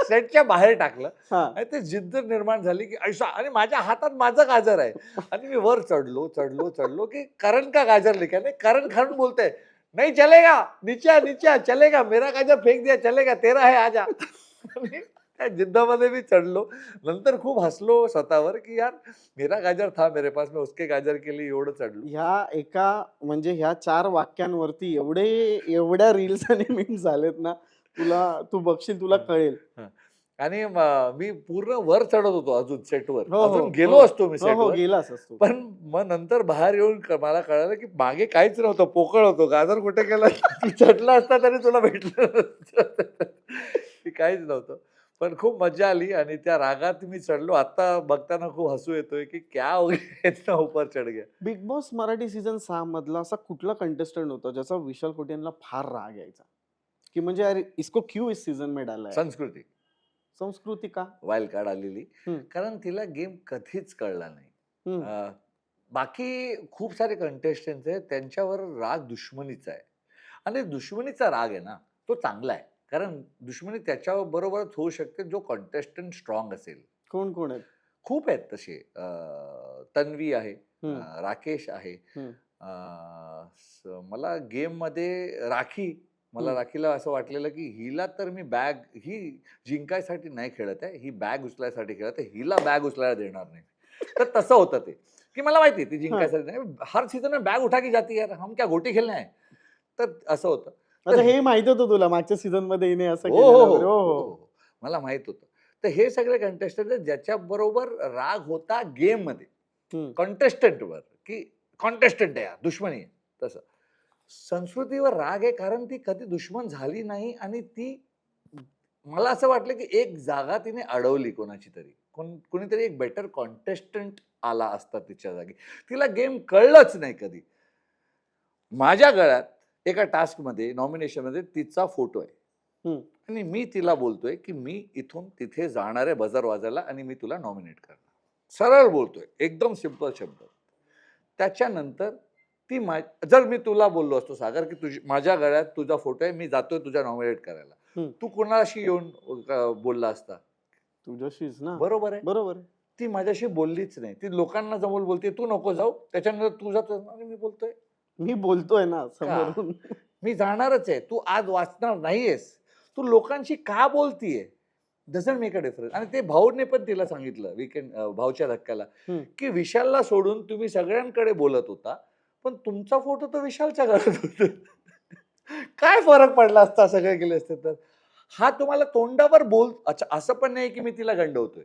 सेटच्या बाहेर टाकलं. हां. आणि ते जिद्द निर्माण झाली, की ऐसा आणि माझ्या हातात माझं गाजर आहे. आणि मी वर चढलो, की करण का गाजर लेके आया. नाही करण खरं बोलतंय, "नहीं चलेगा, नीचे आ, नीचे आ, चलेगा. मेरा गाजर फेंक दिया, चलेगा. तेरा है, आजा." आणि त्या जिद्दमध्ये मी चढलो. नंतर खूप हसलो स्वतःवर, की यार मेरा गाजर था मेरे पास, मैं उसके गाजर के लिए एवढं चढलो. ह्या एका म्हणजे ह्या 4 वाक्यांवरती एवढ्या रील्स आणि मीम्स झालेत ना, तू बघशील तुला हं, कळेल. हं. आणि मी पूर्ण वर चढत होतो अजून सेटवर. हो, हो, अजून हो. गेलो असतो मी हो, हो. सेटवर. गेलासच तू. पण मग नंतर बाहेर येऊन मला कळालं, की मागे काहीच नव्हतं, पोकळ होतो. गाजर कुठे गेला? तू चढला असता तरी तुला भेटलं नसतं. की काहीच नव्हतं. पण खूप मज्जा आली आणि त्या रागात मी चढलो. आता बघताना खूप हसू येतोय, की क्या हो गया इतना ऊपर चढ गया. बिग बॉस मराठी सीझन 6 मधला असा कुठला कंटेस्टंट होता ज्याचा विशाल कोटेनला फार राग यायचा? की म्हणजे यार इसको क्यों इस सीझन में डाला है? संस्कृती संस्कृती का? वाईल्ड कार्ड आलेली. हं, कारण तिला गेम कधीच कळला नाही. हं. बाकी खूप सारे कंटेस्टंट्स आहेत, त्यांच्यावर राग दुश्मनीचा आहे. आणि दुश्मनीचा राग आहे ना, तो चांगला आहे. कारण दुश्मनी त्याच्याबरोबरच होऊ शकते, जो कंटेस्टंट स्ट्राँग असेल. कोण आहेत? खूप आहेत तसे. तन्वी आहे, हं, राकेश आहे. हं. मला गेममध्ये राखी मला राखीला असं वाटलेलं की हिला तर मी बॅग ही जिंकायसाठी नाही खेळत आहे, ही बॅग उचलायसाठी खेळत आहे, हिला बॅग उचलायला देणार नाही. तर तसं होतं ते, की मला माहिती आहे ती हा. जिंकायसाठी नाही. हर सीझन में बॅग उठा की जाती है यार, हम क्या गोटी खेलने आहे. तर असं होतं. तर अच्छा, हे माहित होतं तुला मागच्या सीझन मध्ये हिने असं हो, केलेलं हो, वगैरे? हो, हो हो, हो. हो. मला माहित होतं. तर हे सगळे कंटेस्टंट आहेत ज्याच्याबरोबर राग होता गेममध्ये. हम्म. कॉन्टेस्टंटवर, की कॉन्टेस्टंट आहे हा, दुश्मनी आहे. तसं. संस्कृतीवर राग आहे कारण ती कधी दुश्मन झाली नाही आणि ती मला असं वाटलं की एक जागा तिने अडवली कोणाची तरी. कोणीतरी एक बेटर कॉन्टेस्टंट आला असता तिच्या जागी. तिला गेम कळलंच नाही कधी. माझ्या गळ्यात एका टास्कमध्ये, नॉमिनेशनमध्ये तिचा फोटो आहे. हम्म. आणि मी तिला बोलतोय, की मी इथून तिथे जाणार आहे बजर वाजायला आणि मी तुला नॉमिनेट करणार. सरळ बोलतोय, एकदम सिंपल शब्द. त्याच्यानंतर ती जर मी तुला बोललो असतो सागर, की माझ्या गळ्यात तुझा फोटो आहे, मी जातोय तुझ्या नॉमिनेट करायला. हम्म. तू कोणाशी येऊन बोलला असता? तुझ्याशीच ना. बरोबर आहे. बरोबर आहे. ती माझ्याशी बोललीच नाही. ती लोकांना जमून बोलते, "तू नको जाऊ." त्याच्यानंतर तू जातो आणि मी बोलतोय, मी बोलतोय ना "का? समोरून. मी जाणारच आहे. तू आज वाचणार नाहीयेस. तू लोकांशी का बोलतीये?" Doesn't make a difference. आणि ते भाऊने पण तिला सांगितलं भाऊच्या धक्क्याला, हम्म. की विशालला सोडून तुम्ही सगळ्यांकडे बोलत होता, पण तुमचा फोटो तर विशालच्या घरात होता. काय फरक पडला असता सगळे गेले असते तर? हा तुम्हाला तोंडावर अच्छा असं पण नाही की मी तिला गंडवतोय.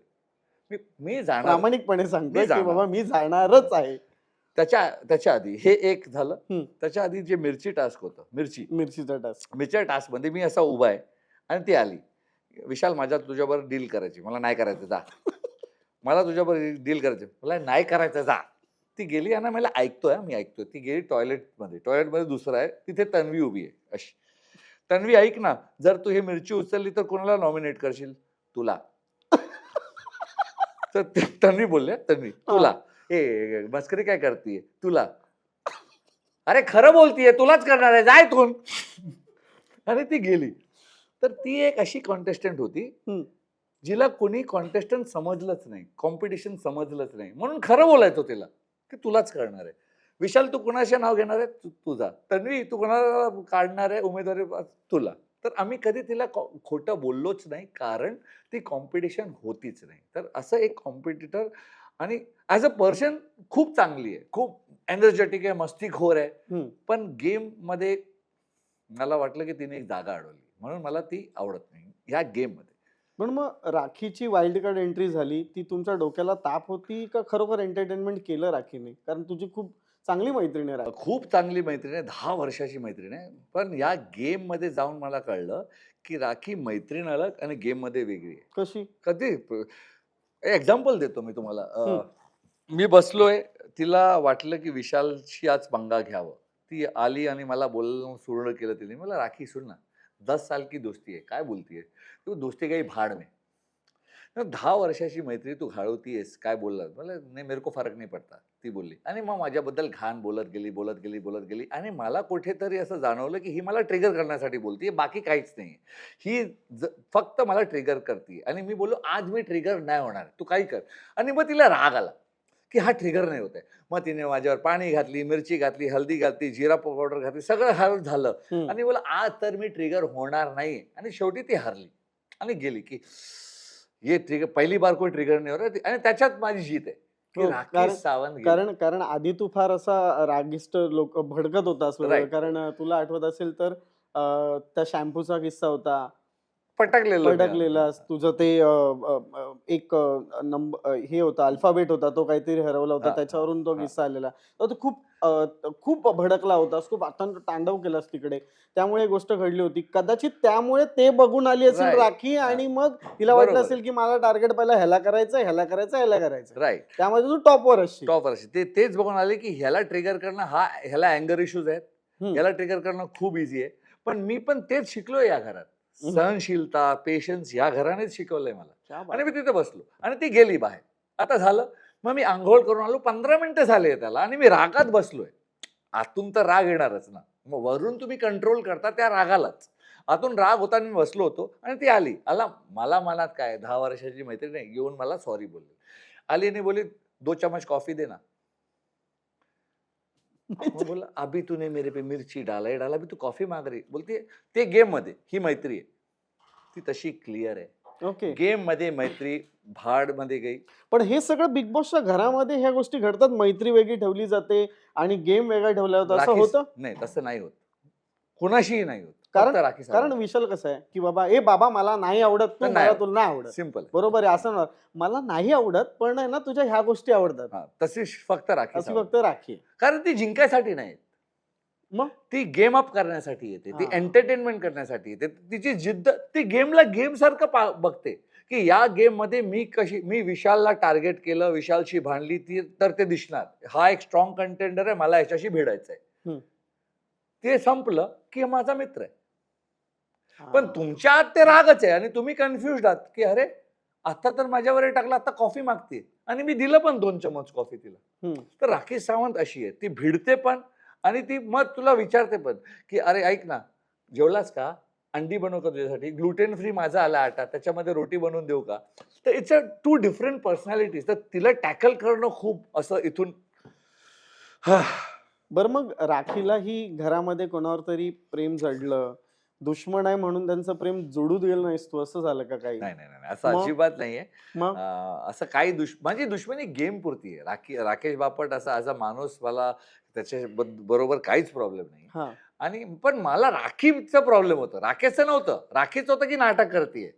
मी मी जाणार. प्रामाणिकपणे मी सांगतोय की जाणार. बाबा मी जाणारच आहे. त्याच्या आधी हे एक झालं. हम्म. त्याच्या आधी जे मिरची टास्क होतं, मिरचीचा टास्क. मिरच्या टास्कमध्ये मी असा उभा आहे आणि ती आली. विशाल माझ्या तुझ्याबरोबर डील करायची. मला नाही करायचं जा. मला तुझ्याबरोबर डील करायचं. मला नाही करायचं जा. ती गेली आणि मला ऐकतोय मी ऐकतोय. ती गेली टॉयलेटमध्ये. टॉयलेटमध्ये दुसरा आहे. तिथे तन्वी उभी आहे अशी. तन्वी ऐक ना, जर तू हे मिरची उचलली तर कोणाला नॉमिनेट करशील? तुला. तर तन्वी बोलल्या, तन्वी हा. तुला. ए मस्करी काय करतीये? तुला. अरे खरं बोलतीये, तुलाच करणार आहे, जा इथून. आणि ती गेली. तर ती एक अशी कॉन्टेस्टंट होती, हम्म. जिला कोणी कॉन्टेस्टंट समजलंच नाही, कॉम्पिटिशन समजलंच नाही. म्हणून खरं बोलायचो तिला, की तुलाच करणार आहे. विशाल तू कुणाचे नाव घेणार आहे? तू जा. तन्वी तू कोणाला काढणार आहे उमेदवारी? तुला. तर आम्ही कधी तिला खोटं बोललोच नाही, कारण ती कॉम्पिटिशन होतीच नाही. तर असं एक कॉम्पिटिटर आणि ॲज अ पर्सन खूप चांगली आहे. खूप एनर्जेटिक आहे, मस्तीखोर आहे. हम्म. पण गेममध्ये मला वाटलं की तिने एक जागा अडवली. म्हणून मला ती आवडत नाही ह्या गेममध्ये. पण मग राखीची वाईल्ड कार्ड एंट्री झाली, ती तुमच्या डोक्याला ताप होती का खरोखर एंटरटेनमेंट केलं राखीने? कारण तुझी खूप चांगली मैत्रीण आहे राखी. खूप चांगली मैत्रीण आहे. 10 वर्षाची मैत्रीण आहे. पण या गेममध्ये जाऊन मला कळलं, की राखी मैत्रीण अलग आणि गेममध्ये वेगळी आहे. कशी? कधी एक्झाम्पल देतो मी तुम्हाला. हम्म. मी बसलोय, तिला वाटलं की विशालशी आज पंगा घ्यावं. ती आली आणि मला बोलणं सुरू केलं तिने. मला राखी सुन ना, 10 साल की दोस्ती है, काय बोलतीये? तू दोस्ती गई भाड़ में. 10 वर्षाची मैत्री तू घालवतीयेस, काय बोलला? मला नाही मेरे को फरक नाही पडता, ती बोलली. आणि मग माझ्याबद्दल घाण बोलत गेली, बोलत गेली, बोलत गेली आणि मला कुठेतरी असं जाणवलं, की ही मला ट्रिगर करण्यासाठी बोलतीये, बाकी काहीच नाही. ही फक्त मला ट्रिगर करतीये आणि मी बोललो, "आज मी ट्रिगर नाही होणार, तू काही कर." आणि मग तिला राग आला, की हा ट्रिगर नाही होत आहे. मग तिने माझ्यावर पाणी घातली, मिरची घातली, हळदी घातली, जिरा पावडर घातली, सगळं झालं हम्म. आणि बोलला, "आज तर मी ट्रिगर होणार नाही." आणि शेवटी ती हारली आणि गेली, की ये ट्रिगर पहिली बार कोई ट्रिगर नहीं हो रहा आणि त्याच्यात माझी जीत आहे, की हो, राकेश सावंत गेली. कारण कारण आधी तू फार असा रागिष्ट लोक भडकत होतास. Right. कारण तुला आठवत असेल तर त्या शॅम्पूचा किस्सा होता. पटकलेलं मी. भडकलेलास. तुझं ते एक हे होतं, अल्फाबेट होता, तो काहीतरी हरवला होता, हां, त्याच्यावरून तो हां. किस्सा आलेला. तर तू खूप भडकला होतास, खूप तांडव केलास तिकडे. त्यामुळे ही गोष्ट घडली होती. कदाचित त्यामुळे ते बघून आली असेल Right. राखी हां. आणि मग तिला वाटलं बरोबर. असेल की मला टार्गेट पहिला ह्याला करायचं, ह्याला करायचं, ह्याला करायचं. राईट. त्यामुळे तू टॉपवर असशील. टॉपर तेच बघून आले, की ह्याला ट्रिगर करणं ह्याला अँगर इश्यूज आहेत. हम्म. ह्याला ट्रिगर करणं खूप ईझी आहे. पण मी पण तेच शिकलोय या घरात. हम्म. सहनशीलता, पेशन्स या घरानेच शिकवलंय मला. क्या बात आणि मी आहे. तिथे बसलो आणि ती गेली बाहेर. आता झालं. मग मी अंघोळ करून आलो. 15 मिनिटं झाले त्याला आणि मी रागात बसलोय. आतून तर राग येणारच ना. मग वरून तुम्ही कंट्रोल करता त्या रागालाच. आतून राग होता आणि मी बसलो होतो आणि ती आली. मला मनात काय 10 वर्षाची मैत्रीण आहे, येऊन मला सॉरी बोलली. आली आणि बोलली, "2 चम्मच कॉफी दे ना." मग बोला अभी तूने मेरे पे मिर्ची डाला है डाला अभी तू कॉफी माग रही बोलते ते गेम मध्ये ही मैत्री आहे ती तशी क्लिअर आहे ओके. गेम मध्ये मैत्री भाड मध्ये गई पण हे सगळं बिग बॉसच्या घरामध्ये ह्या गोष्टी घडतात, मैत्री वेगळी ठेवली जाते आणि गेम वेगळा ठेवला जातो, असं राखी होतं? नाही तसं नाही होत कोणाशीही नाही होत कारण फक्त राखी कारण विशाल कसं आहे की बाबा ए बाबा मला नाही आवडत तू, नाही मला तुला नाही आवडत, सिंपल बरोबर आहे. असं ना, मला नाही आवडत पण आहे ना तुझ्या ह्या गोष्टी आवडतात, हा तशी फक्त राखी अशी सावंत. फक्त राखी आहे. कारण ती जिंकायसाठी नाही मग ती गेम अप करण्यासाठी येते ती हा. एंटरटेनमेंट करण्यासाठी येते तिची जिद्द ती गेमला गेम सारखं बघते की या गेम मध्ये मी विशालला टार्गेट केलं विशालशी भांडली ती तर ते दिसणार हा एक स्ट्रॉंग कंटेंडर आहे मला याच्याशी भिडायचंय हम्म. ते संपलं की माझा मित्र आहे हा. पण तुमच्या आत ते रागच आहे आणि तुम्ही कन्फ्युज आहात की अरे आता तर माझ्यावर टाकला आता कॉफी मागते आणि मी दिलं पण 2 चमच कॉफी तिला हम्म. तर राखी सावंत अशी आहे ती भिडते पण आणि ती मग तुला विचारते पण की अरे ऐक ना जेवलास का अंडी बनवू का तुझ्यासाठी ग्लुटेन फ्री माझा आला आटा त्याच्यामध्ये रोटी बनवून देऊ का तर इट्स अ 2 डिफरंट पर्सनॅलिटीज तर तिला टॅकल करणं खूप असं इथून बरं मग राखीला ही घरामध्ये कोणावर तरी प्रेम जडलं, दुश्मन आहे म्हणून त्यांचं प्रेम जोडू दिलं नाहीस तू, असं झालं का काही? नाही नाही नाही असं मग? अजिबात नाहीये मग असं काही माझी दुश्मनी गेम पुरती आहे राकेश बापट असा ॲज अ माणूस मला त्याच्या बरोबर काहीच प्रॉब्लेम नाही हा आणि पण मला राखीचा प्रॉब्लेम होता राकेशचं नव्हतं राखीच होतं की नाटक करते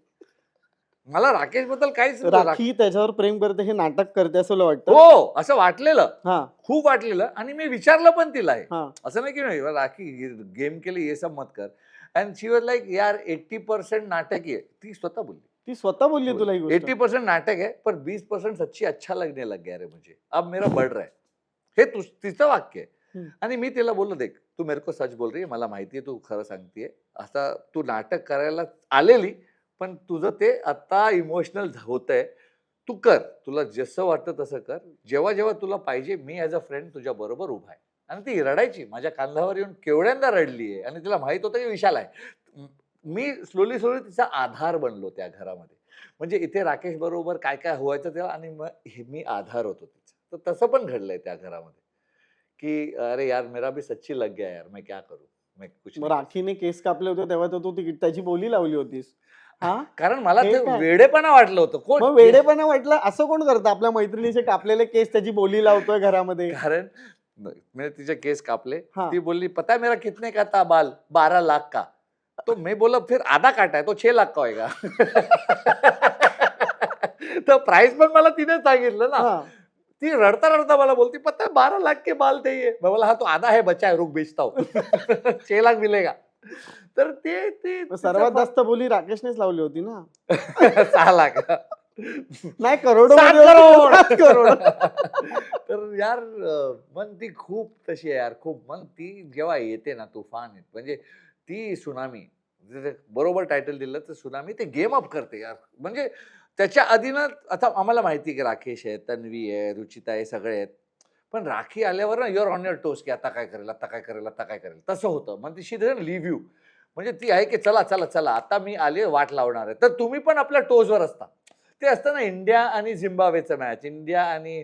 मला राकेश बद्दल काहीच नव्हतं. राखी त्याच्यावर प्रेम करते हे नाटक करते असं तुला वाटतं? हो असं वाटलेलं हा खूप वाटलेलं आणि मी विचारलं पण तिला हे. हा असं नाही की नाही राखी गेम केली हे सब मत कर अँड शी वॉज लाईक यार 80% नाटक आहे ती स्वतः बोलली ती स्वतः बोलली तुला ही गोष्ट? 80% नाटक है पर 20% सच्ची अच्छा लगने लग गया रे मुझे अब मेरा बढ़ रहा है हे तिचं वाक्य आहे हम्म. आणि मी तिला बोललो देख तू मेरे को सच बोल रही है मला माहितीये तू खरं सांगतेय आता तू नाटक करायला आलेली पण तुझं ते आता इमोशनल होतंय तू कर तुला जसं वाटतं तसं कर जेव्हा जेव्हा तुला पाहिजे मी ॲज अ फ्रेंड तुझ्या बरोबर उभा आहे आणि ती रडायची माझ्या कांद्यावर येऊन केवढ्यांदा रडली आहे आणि तिला माहित होतं की विशाल आहे मी स्लोली तिचा आधार बनलो त्या घरामध्ये म्हणजे इथे राकेश बरोबर काय काय व्हायचं तेव्हा आणि मग मी आधार होतो तिचा तर तसं पण घडलंय त्या घरामध्ये की अरे यार मेरा भी सच्ची लग गया यार मैं क्या करू मैं कुछ मग नहीं. राखीने केस कापले होते तेव्हा तर तू त्याची बोली लावली होतीस. हा कारण मला हे ते काय? वेडेपणा वाटलं होतं कोण मग वेडेपणा वाटला असं कोण करतं आपल्या मैत्रिणीचे कापलेले केस त्याची बोली लावतोय घरामध्ये? कारण मैंने तिचे केस कापले हाँ. ती बोलली पता है मेरा कितने का था बाल 12 लाख का तो मैं बोला फिर आधा काटा है तो 6 लाख का होएगा तर प्राइस पण मला तिने सांगितलं ना हा. ती रडता रडता मला बोलती पता है 12 लाख के बाल थे ये मैं बोला हाँ तो आधा है बचा है रुक बेचता हूँ 6 लाख मिलेगा तर ते ते मग सर्वात जास्त बोली राकेशनेच लावली होती ना? 6 लाख नाही करोडो 7 मध्ये होती, करोड 7 करोड. तर यार मग ती खूप तशी आहे यार खूप मग ती जेव्हा येते ना तुफान म्हणजे ती सुनामी बरोबर टायटल दिलं तर सुनामी ते गेम अप करते यार म्हणजे त्याच्या आधी ना आता आम्हाला माहिती आहे की राकेश आहे तन्वी आहे रुचिता आहे सगळे आहेत पण राखी आल्यावर ना युअर ऑन युअर टोस की आता काय करेल आता काय करेल आता काय करेल तसं होतं मग ती शी लिव्ह यू म्हणजे ती आहे की चला चला चला आता मी आले वाट लावणार आहे तर तुम्ही पण आपल्या टोजवर असता ते असतं ना इंडिया आणि झिम्बाब्वेचं मॅच इंडिया आणि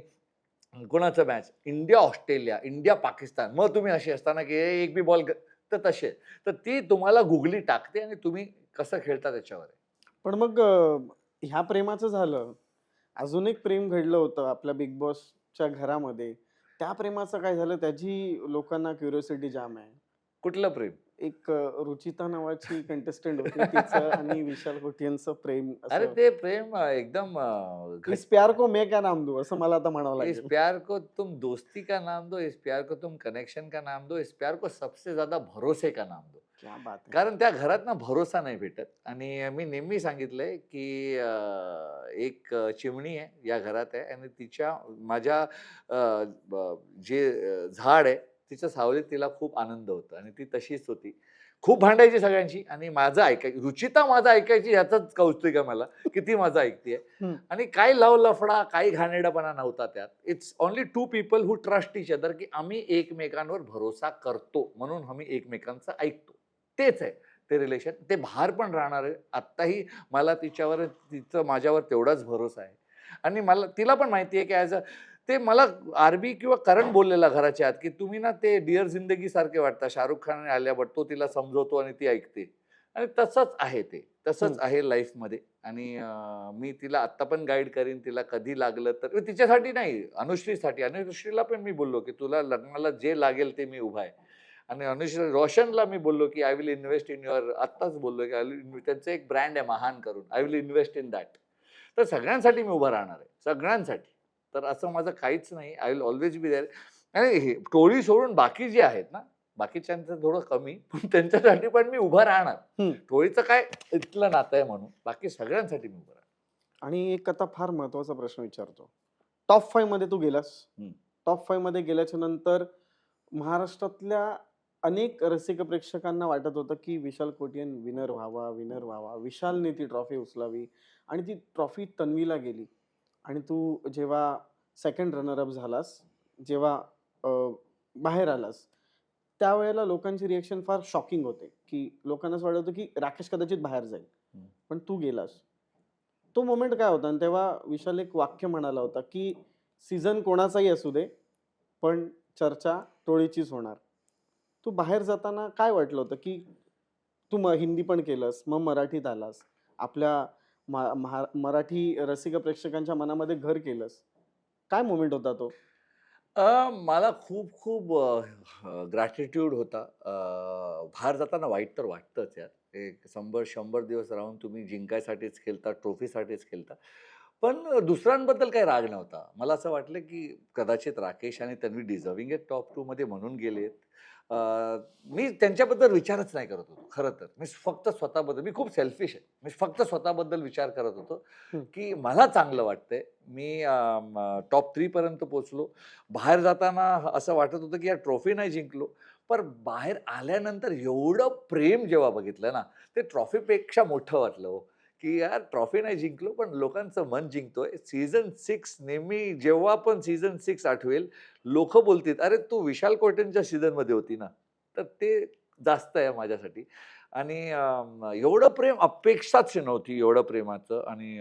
कोणाचं match India Australia India Pakistan मग तुम्ही असे असताना की एक बी बॉल तर तसे तर ती तुम्हाला गुगली टाकते आणि तुम्ही कसं खेळता त्याच्यावर पण मग ह्या प्रेमाचं झालं, अजून एक प्रेम घडलं होतं आपल्या बिग बॉसच्या घरामध्ये, त्या प्रेमाचं काय झालं? त्याची लोकांना क्युरिओसिटी जाम आहे. कुठलं प्रेम एक रुचिता नावाची कंटेस्टंट होती तिचं आणि विशाल कोठियांचं प्रेम अरे असं. ते प्रेम एकदम इस प्यार को मैं क्या नाम दूं असं मला आता म्हणावं इस लागेल. प्यार को तुम दोस्ती का नाम दो इस प्यार को तुम कनेक्शन का नाम दो इस प्यार को सबसे ज्यादा भरोसे का नाम दो क्या बात आहे. कारण त्या घरात ना भरोसा नाही भेटत आणि मी नेहमी सांगितलंय की एक चिमणी आहे या घरात आहे आणि तिच्या माझ्या जे झाड आहे तिच्या सावलीत तिला खूप आनंद होतो आणि ती तशीच होती खूप भांडायची सगळ्यांची आणि माझं ऐकायची रुचिता माझं ऐकायची ह्याच कौतुक आहे मला की ती माझं ऐकतेय हम्म. आणि काही लव लफडा काही घाणेरडापणा नव्हता त्यात it's only 2 people who trust each other की आम्ही एकमेकांवर भरोसा करतो म्हणून आम्ही एकमेकांचं ऐकतो तेच आहे ते रिलेशन ते बाहेर पण राहणार आहे आत्ताही मला तिच्यावर तिचं माझ्यावर तेवढाच भरोसा आहे आणि मला तिला पण माहिती आहे की ॲज अ ते मला आरबी किंवा करण बोललेला घराच्या आत, की तुम्ही ना ते डिअर जिंदगी सारखे वाटता. शाहरुख खान आणि आलिया भट्ट, तो तिला समजवतो आणि ती ऐकते. आणि तसंच आहे ते. तसंच आहे लाईफमध्ये. आणि मी तिला आत्ता पण गाईड करीन. तिला कधी लागलं तर तिच्यासाठी नाही, अनुश्रीसाठी. अनुश्रीला पण मी बोललो, की तुला लग्नाला जे लागेल ते मी उभा आहे. आणि अनुश्री रोशनला मी बोललो, की I will invest in your, आत्ताच बोललो, की त्यांचं एक ब्रँड आहे महान करून. I will invest in that. तर सगळ्यांसाठी मी उभा राहणार आहे. सगळ्यांसाठी. तर असं माझं काहीच नाही. I will always be there. आणि हे टोळी सोडून बाकी जे आहेत ना, बाकीच्यांचं थोडं कमी, पण त्यांच्यासाठी पण मी उभा राहणार. टोळीचं काय इथलं नातं आहे म्हणून, बाकी सगळ्यांसाठी मी उभा राहणार. आणि एक आता फार महत्वाचा प्रश्न विचारतो. टॉप 5 मध्ये तू गेलास. टॉप 5 मध्ये गेल्याच्या नंतर महाराष्ट्रातल्या अनेक रसिक प्रेक्षकांना वाटत होतं की विशाल कोटियन विनर व्हावा. विशालने ती ट्रॉफी उचलावी आणि ती ट्रॉफी तन्वीला गेली. आणि तू जेव्हा सेकंड रनर अप झालास, जेव्हा बाहेर आलास, त्यावेळेला लोकांची रिएक्शन फार शॉकिंग होते, की लोकांना असं वाटत होतं की राकेश कदाचित बाहेर जाईल, पण तू गेलास. तो मोमेंट काय होता? आणि तेव्हा विशाल एक वाक्य म्हणाला होता की सीझन कोणाचाही असू दे, पण चर्चा टोळीचीच होणार. तू बाहेर जाताना काय वाटलं होतं, की तू हिंदी पण केलंस, मग मराठीत आलास, आपल्या मराठी रसिक प्रेक्षकांच्या मनामध्ये घर केलंस. काय मोमेंट होता तो? मला खूप खूप ग्रॅटिट्यूड होता. बाहेर जाताना वाईट तर वाटतंच यार. एक 100 दिवस राहून तुम्ही जिंकायसाठीच खेळता, ट्रॉफीसाठीच खेळता. पण दुसऱ्यांबद्दल काही राग नव्हता. मला असं वाटलं, की कदाचित राकेश आणि तन्वी डिझर्व्हिंग आहेत टॉप 2 मध्ये म्हणून गेलेत. अ, मी त्यांच्याबद्दल विचारच नाही करत होतो खरं तर. मी फक्त स्वतःबद्दल, मी खूप सेल्फिश आहे. मी फक्त स्वतःबद्दल विचार करत होतो, हं. की मला चांगलं वाटतंय. मी टॉप 3 पर्यंत पोहोचलो. बाहेर जाताना असं वाटत होतं, की यार ट्रॉफी नाही जिंकलो. पण बाहेर आल्यानंतर एवढं प्रेम जेव्हा बघितलं ना, ते ट्रॉफीपेक्षा मोठं वाटलं हो, की यार ट्रॉफी नाही जिंकलो, पण लोकांचं मन जिंकतोय. सीझन 6 नेहमी जेव्हा पण सीझन 6 आठवेल, लोकं बोलतील, "अरे तू विशाल कोटेनच्या सीझनमध्ये होती ना." तर ते जास्त आहे माझ्यासाठी. आणि एवढं प्रेम अपेक्षाच नव्हती एवढं प्रेमाचं. आणि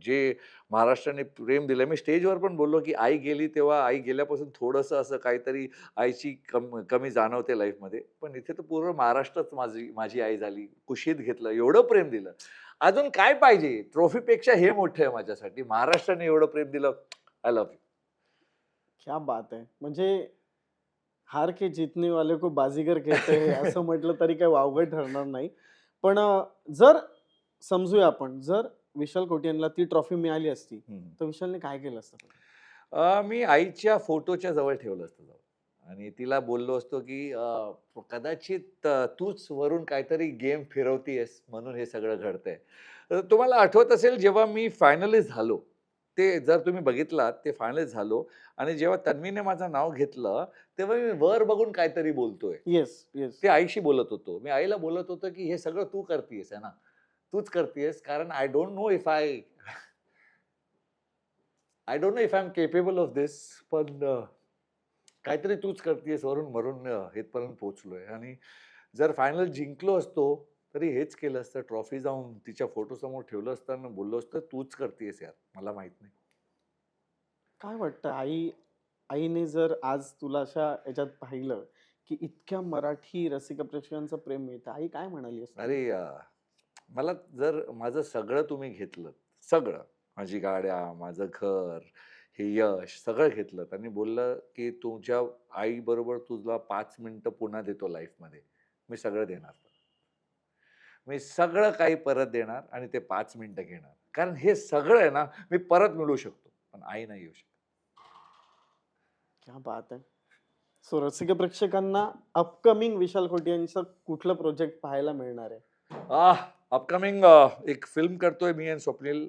जे महाराष्ट्राने प्रेम दिलं. मी स्टेजवर पण बोललो, की आई गेली तेव्हा, आई गेल्यापासून थोडंसं असं काहीतरी आईची कमी जाणवते लाईफमध्ये. पण इथे तर पूर्ण महाराष्ट्रच माझी आई झाली. कुशीत घेतलं, एवढं प्रेम दिलं. अजून काय पाहिजे? ट्रॉफीपेक्षा हे मोठं आहे माझ्यासाठी. महाराष्ट्राने एवढं प्रेम दिलं. I love you. क्या बात है! म्हणजे हार के जीतने वाले को बाजीगर कहते हैं असं म्हटलं तरी काही वावगं ठरणार नाही. पण जर समजूया आपण, जर विशाल कोटियनला ती ट्रॉफी मिळाली असती, तर विशालने काय केलं असतं? मी आईच्या फोटोच्या जवळ ठेवलं असतं जाऊन. आणि तिला बोललो असतो, की कदाचित तूच वरून काहीतरी गेम फिरवतीयेस म्हणून हे सगळं घडतंय. तुम्हाला आठवत असेल जेव्हा मी फायनलिस्ट झालो, ते जर तुम्ही बघितलात ते फायनलिस्ट झालो आणि जेव्हा तन्वीने माझं नाव घेतलं, तेव्हा मी वर बघून काहीतरी बोलतोय. Yes, yes. ते आईशी बोलत होतो. मी आईला बोलत होतो, की हे सगळं तू करतीयेस आहे ना. तूच करतीयेस कारण I don't know if I don't know if I am capable of this. पण काहीतरी तूच करतीयेस वरून-वरून इथपर्यंत पोहोचलोय. आणि जर फायनल जिंकलो असतो, तरी हेच केलं असतं. ट्रॉफी जाऊन तिच्या फोटोसमोर ठेवलं असतं आणि बोललो असतं, "तूच करतीयेस यार, मला माहीत नाही." काय वाटतं आईने जर आज तुला अशा ह्याच्यात पाहिलं, की इतक्या मराठी रसिक प्रेक्षकांचं प्रेम मिळतं, आई काय म्हणाली असती? अरे मला जर माझं सगळं तुम्ही घेतलं, सगळं, माझी गाड्या, माझं घर, हे यश सगळं घेतलं आणि बोललं, की "तुझ्या आईबरोबर तुला 5 मिनिटं पुन्हा देतो लाईफमध्ये." मी सगळं देणार. मी सगळं काही परत देणार आणि ते 5 मिनिटं घेणार. कारण हे सगळं आहे ना, मी परत मिळवू शकतो, पण आई नाही येऊ शकत. क्या बात है! सो रसिक प्रेक्षकांना अपकमिंग विशाल कोटियनचं कुठलं प्रोजेक्ट पाहायला मिळणार आहे? अपकमिंग एक फिल्म करतोय मी आणि स्वप्नील,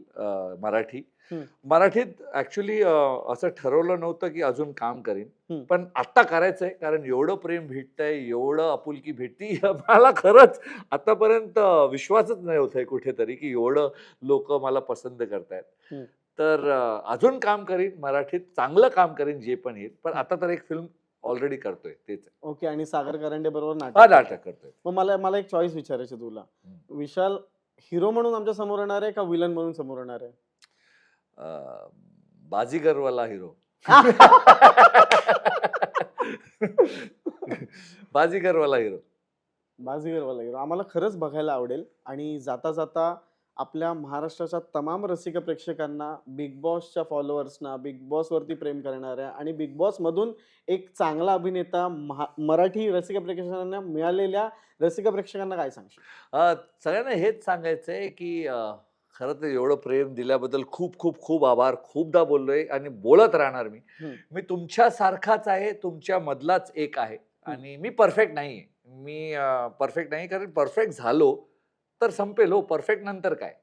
मराठी. हं. मराठीत ॲक्चुअली असं ठरवलं नव्हतं, की अजून काम करीन. हं. पण आत्ता करायचंय कारण एवढं प्रेम भेटतंय, एवढं आपुलकी भेटती मला खरंच आतापर्यंत विश्वासच नाही होत आहे कुठेतरी, की एवढं लोकं मला पसंत करतायत. हं. तर अजून काम करीन मराठीत, चांगलं काम करीन जे पण येईल. पण आता तर एक फिल्म ऑलरेडी करतोय तेच आहे. ओके. आणि सागर करंडे बरोबर नाटक हां, करतोय. नाटक करतोय. मग मला मला एक चॉईस विचारायची आहे तुला. विशाल हिरो म्हणून आमच्या समोर येणार आहे का विलन म्हणून समोर येणार आहे? अ, बाजीगरवाला हिरो. बाजीगरवाला हिरो. बाजीगरवाला हिरो आम्हाला खरंच बघायला आवडेल. आणि जाता जाता आपल्या महाराष्ट्राच्या तमाम रसिक प्रेक्षकांना, बिग बॉसच्या फॉलोअर्सना, बिग बॉस वरती प्रेम करणाऱ्या आणि बिग बॉस मधून एक चांगला अभिनेता मराठी रसिक प्रेक्षकांना मिळालेल्या रसिक प्रेक्षकांना काय सांगशील? सगळ्यांना हेच सांगायचंय की खरं तर एवढं प्रेम दिल्याबद्दल खूप खूप खूप आभार. खूपदा बोललोय आणि बोलत राहणार मी. मी तुमच्यासारखाच आहे, तुमच्या मधलाच एक आहे आणि मी परफेक्ट नाहीये. मी परफेक्ट नाही, कारण परफेक्ट झालो तर संपेल हो. परफेक्ट नंतर काय?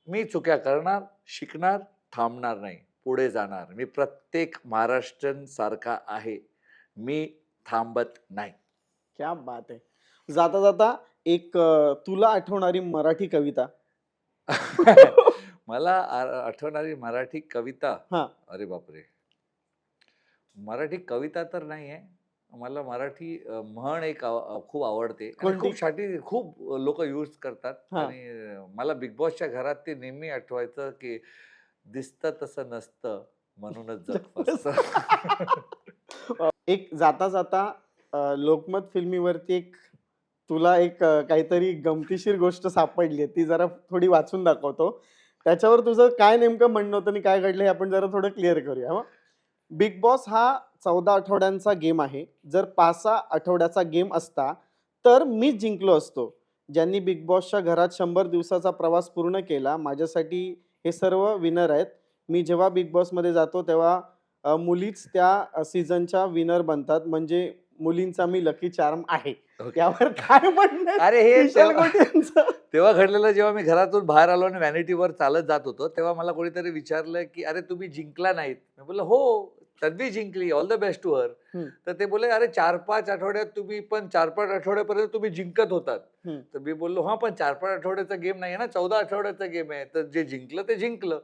मी चुक्या करणार, शिकणार, थांबणार नाही, पुढे जाणार. मी प्रत्येक महाराष्ट्रीयन सारखा आहे. मी थांबत नाही. क्या बात आहे. जाता जाता एक तुला आठवणारी मराठी कविता. मला आठवणारी मराठी कविता. हा. अरे बापरे, मराठी कविता तर नाहीये. मला मराठी म्हण एक खूप आवडते आणि कोणती? खूप साठी खूप लोक यूज करतात. हा. आणि मला बिग बॉसच्या घरात ते नेहमी आठवायचं की दिसतं तसं नसतं म्हणूनच जग फसतं. एक जाता जाता लोकमत फिल्मीवरती एक तुला एक काहीतरी गमतीशीर गोष्ट सापडली आहे, ती जरा थोडी वाचून दाखवतो. त्याच्यावर तुझं काय नेमकं म्हणणं होतं आणि काय घडलं हे आपण जरा थोडं क्लिअर करूया. मग बिग बॉस हा 14 आठवड्यांचा गेम आहे. जर 5-6 आठवड्याचा गेम असता तर मीच जिंकलो असतो. ज्यांनी बिग बॉसच्या घरात 100 दिवसाचा प्रवास पूर्ण केला, माझ्यासाठी हे सर्व विनर आहेत. मी जेव्हा बिग बॉसमध्ये जातो तेव्हा मुलीच त्या सीझनच्या विनर बनतात. म्हणजे मुलींचा मी लकी चार्म आहे. ओके. यावर काय म्हणणं आहे अरे हे विशाल गोटे यांचं? तेव्हा घडलेलं, जेव्हा मी घरातून बाहेर आलो आणि व्हॅनिटीवर चालत जात होतो, तेव्हा मला कोणीतरी विचारलं की अरे तुम्ही जिंकला नाहीत. मी बोललो हो, तन्वी जिंकली, all the best to her. तर ते बोलले अरे 4-5 आठवड्यात तुम्ही पण 4-5 आठवड्यापर्यंत तुम्ही जिंकत होतात. तर मी बोललो हा, पण 4-5 आठवड्याचा गेम नाही ना, 14 आठवड्याचा गेम आहे. तर जे जिंकलं ते जिंकलं.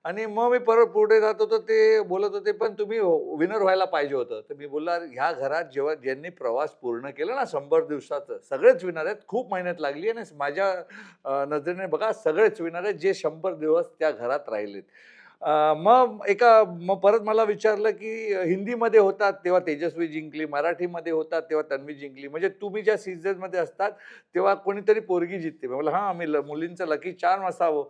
आणि मग मी परत पुढे जात होतो, ते बोलत होते पण तुम्ही विनर व्हायला पाहिजे होतं. तर मी बोललो अरे ह्या घरात जेव्हा ज्यांनी प्रवास पूर्ण केला ना 100 दिवसाचं, सगळेच विनर आहेत. खूप मेहनत लागली आणि माझ्या नजरेने बघा सगळेच विनर आहेत जे 100 दिवस त्या घरात राहिलेत. मग परत मला विचारलं की हिंदीमध्ये होतात तेव्हा तेजस्वी जिंकली, मराठीमध्ये होतात तेव्हा तन्वी जिंकली, म्हणजे तुम्ही ज्या सीझनमध्ये असतात तेव्हा कोणीतरी पोरगी जिंकते. मी बोललो हा, मी मुलींचं लकी चार्म असावं,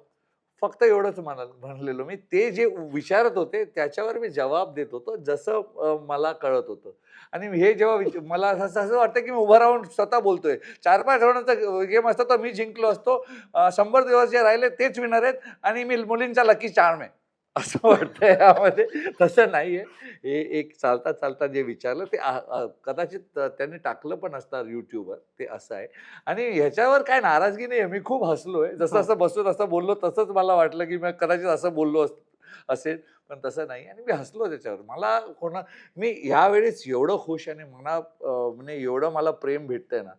फक्त एवढंच म्हणलेलो मी. ते जे विचारत होते त्याच्यावर मी जबाब देत होतो जसं मला कळत होतं. आणि हे जेव्हा मला असं वाटतं की मी उभं राहून स्वतः बोलतोय. 4-5 आठवड्याचा गेम असता तर मी जिंकलो असतो. 100 दिवस जे राहिले तेच विनर आहेत आणि मी मुलींचा लकी चार्म आहे असं वाटतंय यामध्ये. तसं नाहीये. हे एक चालता चालता जे विचारलं ते कदाचित त्यांनी टाकलं पण असणार युट्यूबवर. ते असं आहे. आणि ह्याच्यावर काय नाराजगी नाहीये. मी खूप हसलोय. जसं असं बसून असं बोललो तसंच मला वाटलं की मी कदाचित असं बोललो असेल, पण तसं नाही. आणि मी हसलो त्याच्यावर. मला मी ह्यावेळेस एवढं खुश आणि म्हणजे एवढं मला प्रेम भेटतंय ना,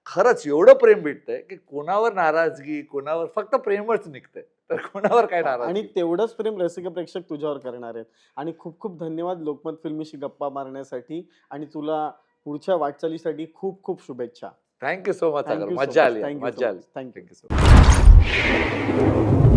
खरंच एवढं प्रेम भेटतंय की कोणावर नाराजगी, कोणावर फक्त प्रेमच निघतंय. तर कोणावर काय आणि नाराजगी. तेवढंच प्रेम रसिक प्रेक्षक तुझ्यावर करणार आहेत. आणि खूप खूप धन्यवाद लोकमत फिल्मीशी गप्पा मारण्यासाठी. आणि तुला पुढच्या वाटचालीसाठी खूप खूप शुभेच्छा. Thank you so much. Thank you so मजा मच. आली. थँक्यू मजा सो आली. Much. Thank you. Thank you so much.